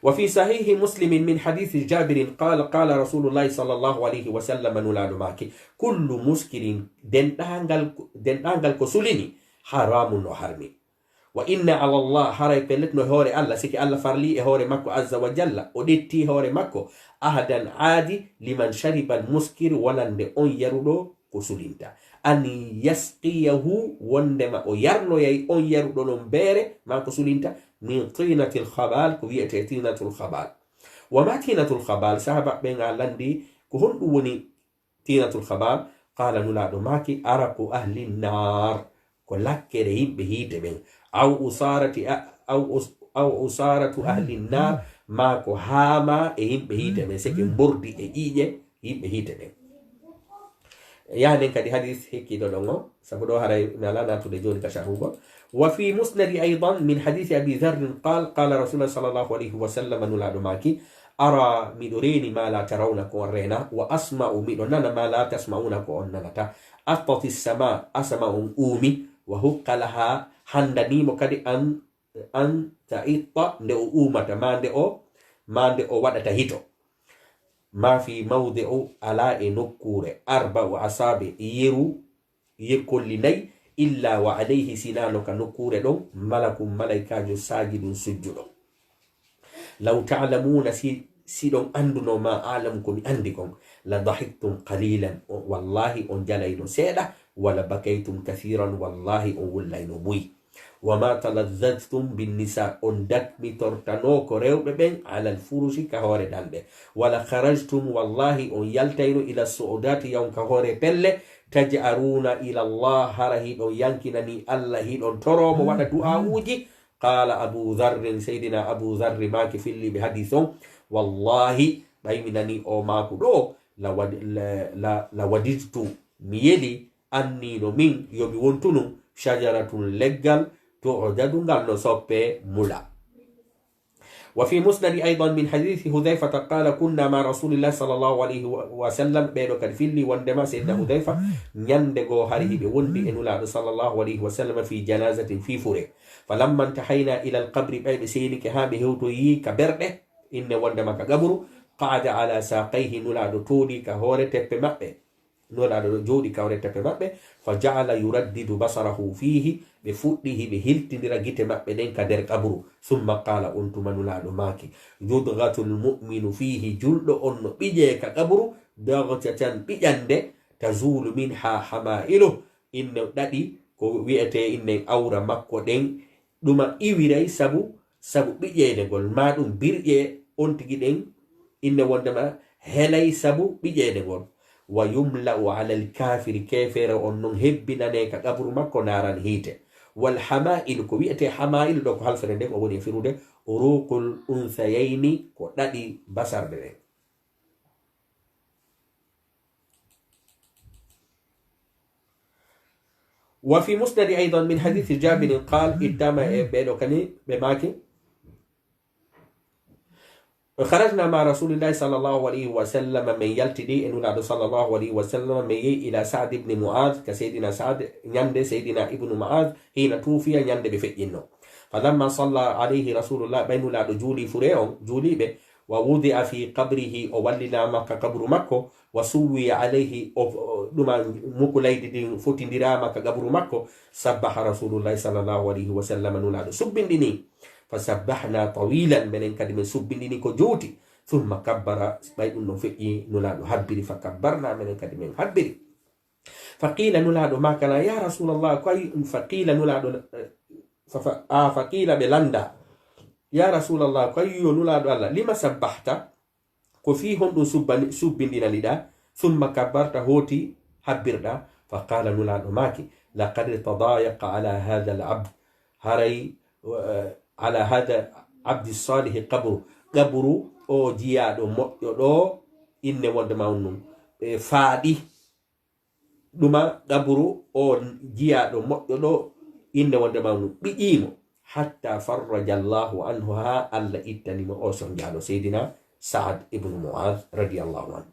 وفي صحيح مسلم من حديث جابر قال قال رسول الله صلى الله عليه وسلم نولاد ماكي كل مسكر دندانغال كسوليني حرام وحرمي وإن على الله حري بلتنو هوري الله سيكي الله فرلي هوري مكو عز وجل وديتي هوري مكو أهدا عادي لمن شرب المسكر ولن أن يرودو كسولينتا أن يسقيه وندما أو يرنو يي أن يرودو نمبيري ما كسولينتا من طينة الخبال كوية طينة الخبال وما طينة الخبال سابق بين علاندي كهون وني طينة الخبال قال نولاد ماكي أرق أهل النار كلك رهيب بهيت بين أو أسارة أهل النار ماكو هاما إيب بهيت بين سكن بردي إيجي إيب بهيت بين يعني كدي حديث هيك دولونغو سبدو هراي نالا ناتو دي جوني كشاروبا. وفي مسند أيضا من حديث أبي ذر قال قال رسول الله صلى الله عليه وسلم نولاد ماكي ara miɗo reni ma la tarawna ko on rena wa asma'u miɗo nana ma la tasma'una ko on nanata attati sama asama on umi wa hukka laha handanimo kadi an ta'itta nde o umata ma nde o waɗata hito ma fi mawdi'u ala e nokkure arba'u asabe yerkolli nayi illa wa alayhi sinano ka nokkure ɗon malakum malaikajo sajidun sujjuɗo law ta'lamuna siɗon anduno ma alam ko mi andi kon la dahiktum qalilan wallahi on jalayno seeɗa wala bakaytum kathiran wallahi on wullayno buyi wama talazzaztum binnisa on dakmitortano ko rewɓe ɓen ala alfurushi ka hoore dalɓe wala kharajtum wallahi on yaltayno ila su'udati yawn ka hoore pelle taj'aruna ila Allah hara hiɗon yankinani Allah hiɗon toromo waɗa du'a'uji qala abu dharrin seydina abu dharri maki filli ɓe hadis on wallahi ɓayminani o maku ɗo la wadidtu mi yeli annino min yomi wontunu shajaratun leggal tu'dadu ngal no soppe mula وفي مسند أيضا من حديث حذيفة قال كنا مع رسول الله صلى الله عليه وسلم بينك الفيل وندما سيدنا حذيفة يندغو هريه بوندي إنو صلى الله عليه وسلم في جنازة في فره فلما انتهينا إلى القبر بين سينك هابه توي كبرده إن وندما كقبر قعد على ساقيه نولاد تودي كهورة تبمأ نولاد جودي كهورة تبمأ فجعل يردد بصره فيه بفوته بهلتندر جتمأ بين كدر قبر ثم قال أنتم نولاد ماكي يضغط المؤمن فيه جلد أن بيجي كقبر ضغطة بيجند تزول منها حمائله إن دادي ko wi'ete inne awra makko den ɗuma iwiray sabu ɓiƴeede ngol ma ɗum birƴe on tigi ɗen inne wondema helay sabu ɓiƴeede ngol wa yumla'u ala alkafiri kefere on non hebbinane ka qabru makko naran hiite wal hama'il ko wi'ete hama'il ɗo ko halfere nden o woni e firude uruqul unsayayni ko ɗaɗi basarde ɗen وفي مسند أيضا من حديث جابر قال إدام بينوكني بماكي خرجنا مع رسول الله صلى الله عليه وسلم من يلتدي إنه نعد صلى الله عليه وسلم من إلى سعد بن معاذ كسيدنا سعد يند سيدنا ابن معاذ حين توفي يند بفئنه فلما صلى عليه رسول الله بين نعد جولي فريون جولي به ووضع في قبره أولنا مكة قبر مكة وسوي عليه لما مكوليد فتن دراما كقبر مكة سبح رسول الله صلى الله عليه وسلم نولاد سبندني فسبحنا طويلا من كلمة سبندني كجوتي ثم كبر بين النفئي نولاد هبري فكبرنا من كلمة هبري فقيل نولاد ما كان يا رسول الله فقيل نولاد فقيل بلندا يا رسول الله كيو نولاد الله لما سبحت كفيهم سبندنا لدا ثم كبرت هوتي حبرنا فقال نولاد ماكي لقد تضايق على هذا العبد هري على هذا عبد الصالح قبر او جيادو مؤيدو إن وندماونو فادي دوما قبر او جيادو مؤيدو إن وندماونو بيجيمو حتى فرج الله عنها ألا إتنم أوسن جعله سيدنا سعد ابن معاذ رضي الله عنه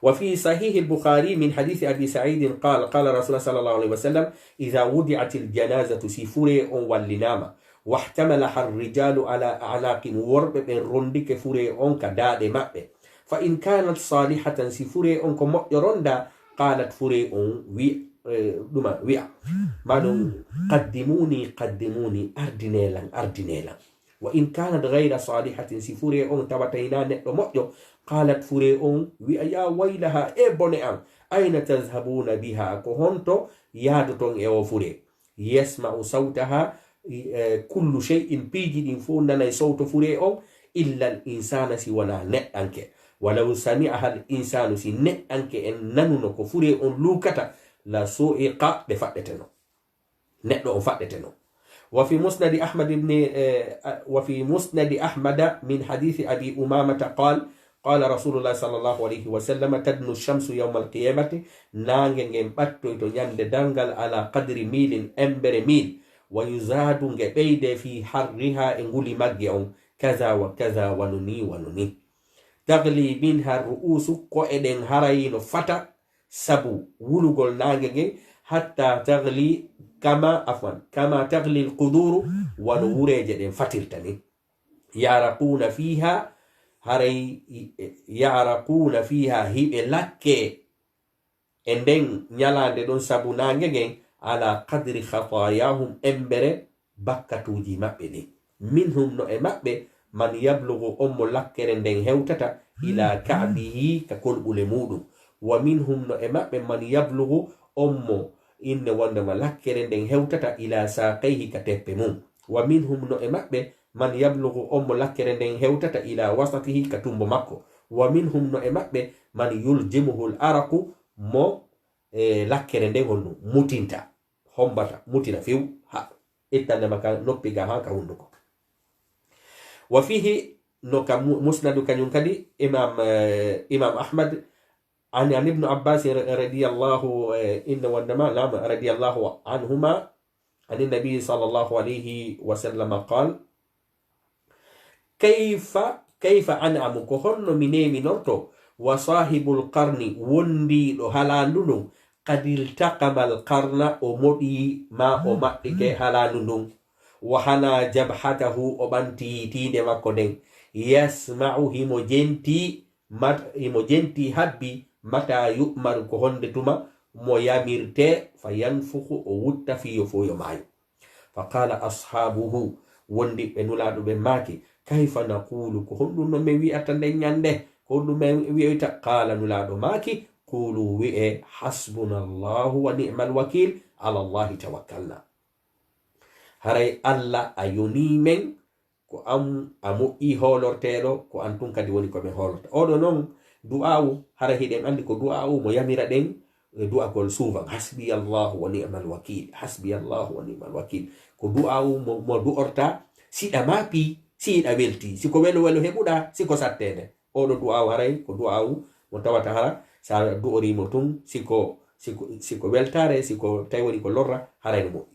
وفي صحيح البخاري من حديث أبي سعيد قال رسول الله صلى الله عليه وسلم إذا وضعت الجنازة سفوري واللنامة واحتملها الرجال على أعناق ورب من رندك فوري كداد مأبه فإن كانت صالحة سفوري كمؤيروندا قالت فوري دما ويا مانو قدموني أردنيلا وإن كانت غير صالحة سفوري تبتينا نتمؤيو قالت فوري ويا يا ويلها إبني أين تذهبون بها كهونتو يادتون إيو فوري يسمع صوتها كل شيء بيجي فوننا صوت فوري إلا الإنسان سوانا نأنك ولو سمعها الإنسان سي نأنك إن ننو كفوري لوكتا لا سوء بفقدتنا نحن فقدتنا وفي مسند أحمد من حديث أبي أمامة قال رسول الله صلى الله عليه وسلم تدنو الشمس يوم القيامة نانجن باتو يند دانغال على قدر ميل أمبر ميل ويزاد بيد في حرها إنغولي مجيون kaza wa kaza wanuni tagli minha ru'usu ko eden harayino fata sabu wulugol nange ge hatta tagli kama tagli alquduru wano wureje den fatirtani yaraquna fiha haray yaraquna fiha hibe lakke enden nyalande don sabu nange gen ala qadri khatayahum embere bakkatuji mabbe ni minhum no e mabbe man yablugu ommo lakkere nden hewtata ila ka'bihi ka kolbule mudum wa minhum no e mabbe man yablugu ommo inne wondema lakkere nden hewtata ila saqayhi ka teppe mum wa minhum no e mabbe man yablugu ommo lakkere nden hewtata ila wasatihi ka tumbo makko wa minhum no e mabbe man yuljimuhu al-araqu mo lakkere nden honno mutinta hombata mutina fiw ha ittande maka noppi ga ha ka hunduko wa fihi no ka musnadu kanyum kadi imam ahmad عن ابن عباس رضي الله إن وندما نعم رضي الله عنهما عن النبي صلى الله عليه وسلم قال كيف أنعم كهن مني منورتو وصاحب القرن وندي هلاندو قد التقم القرن ومدي ما أمتك هلاندو وحنا جبحته وبنتي تيد مكودين يسمعه مجنتي هبي mata yu'maru ko honde tuma mo yamirte fayanfuhu o wutta fiyo foyo mayo faqala ashabuhu wondi be nulado be maki kayfa naqulu ko hondu no me wi'ata nde nyande ko hondu me wi'ita qala nulado maki qulu wi'e hasbunallahu wa ni'mal wakil ala allah tawakkalna haray alla ayuni men ko amu i holortelo ko antun kadi woni ko be holorta odo non du'awu hara hiden andi ko du'awu mo yamira den du'a kol suvan hasbi allah wa ni'mal wakil hasbi allah wa ni'mal wakil ko du'awu mo du'orta sida mapi sida welti siko welo hebuda siko sattede odo du'awu haray ko du'awu mo tawata hara sa du'ori mo tum siko weltare siko taywoni ko lorra haray mo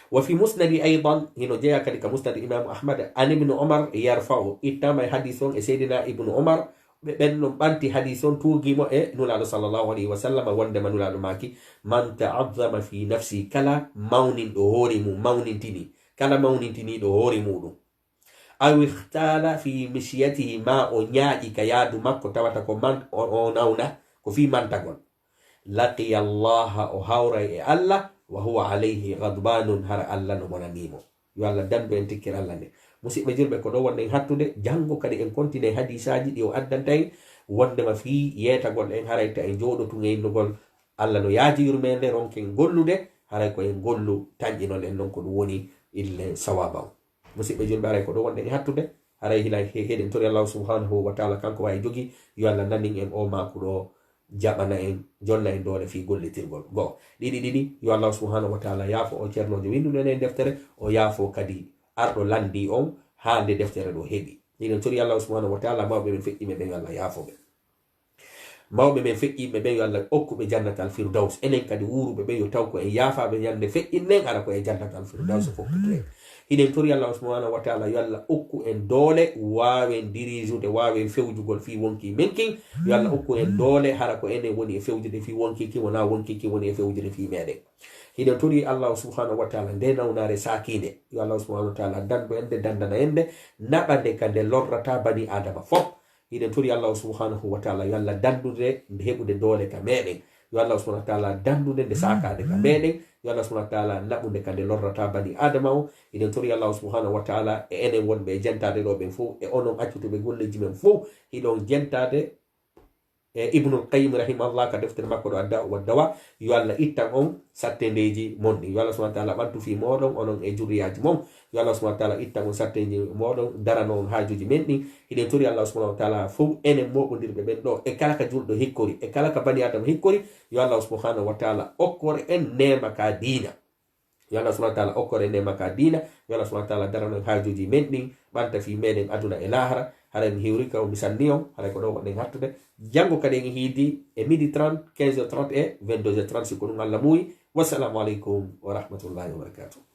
وفي مسند أيضا هنا جاء كذلك مسند إمام أحمد عن ابن عمر يرفعه إتما حديث سيدنا ابن عمر بأنه أنت حديث توجي نلا صلى الله عليه وسلم وندم نلا ماكي من تعظم في نفسي كلا مون دهوري مون تني كلا مون تني دهوري مودو أو اختال في مشيته ما أنياجي كياد مكو تواتكو من أوناونا كفي من تقول لقي الله أهوري الله وهو عليه غضبان هر الله نمونانيمو يوالا دندو انتكر الله ني musidɓe julɓe ko ɗo wonde en hattude janngo kadi en continue hadisaji ɗi o addanta en wondema fi yetagol en harayta en jooɗotu ngeyndugol allah no yaaji yurmede ronken gollude haray ko en gollu taƴƴinol en non ko ɗum woni ille sawaba o musidɓe julɓe haray ko ɗo wonde en hattude haray hila heɗen tori allahu subhanahu wa taala kanko wawi jogi yo allah nanin en o maku ɗo jaɓana en jonna en doole fi gollitirgol goo ɗiɗi yo allah subhanahu wa taala yaafo o ceernojo winduɗen e deftere o yaafo kadi arɗo landi on ha nde deftere ɗo heɓi ɗiɗen tori allah subhanahu wa taala mawɓe men feƴƴiɓe ɓen yo allah yaafoɓe mawɓe men feƴƴiɓe ɓen yo allah okkuɓe jannatal firdaus enen kadi wuruɓe ɓen yo taw ko en yaafaɓe ñande feƴƴinnen ara ko e jannatal firdaus fokkito en hiɗen tori allah subhanahu wa taala yo allah okku en doole wawen dirigeude wawen fewjugol fi wonki menkin yo allah okku en doole hara ko enen woni e fewjude fi wonkiki wona wonkiki woni e fewjude fi meɗen hiɗen tori allah subhanahu wa taala nde nawnare sakinde yo allah subhanahu wa taala dandu ende dandana ende naɓande kande lorrata bani adama fof hiɗen tori allah subhanahu wa taala yo allah dandude nde heɓude doole ka meɗen yo allah subhanahu wa taala dandude nde sakade ka meɗen yo allah subhanahu wa taala naɓude kande lorrata bani adama o hiɗen tori allah subhanahu wa taala e enen wonɓe e jentade ɗo ɓen fof e onon accutuɓe golleji men fof hiɗon jentade ibnul qayyim rahimahullah ka deftere makko ɗo adda wa dawa yo allah ittan on sattendeji monɗi yo allah subhanahu wa taala ɓantu fi moɗon onon e juriyaji mon yo allah subhanahu wa taala ittan on satteji moɗon darano on hajuji men ɗi hiɗen tori allah subhanahu wa taala fof enen moɓodirɓe ɓen ɗo e kala ka julɗo hikkori e kala ka bani adama hikkori yo allah subhanahu wa taala okkore en nema ka diina yo allah subhanahu wa taala okkore nema ka diina yo allah subhanahu wa taala darano en hajuji men ɗin ɓanta fi meɗen aduna e lahara hara en hiwri ka o misanni on haray ko ɗo waɗen hattude janngo kadi en hiidi e midi 30 15h30 e 22h30 siko ɗum allah muuyi wassalamu aleykum wa rahmatullahi wa barakatuh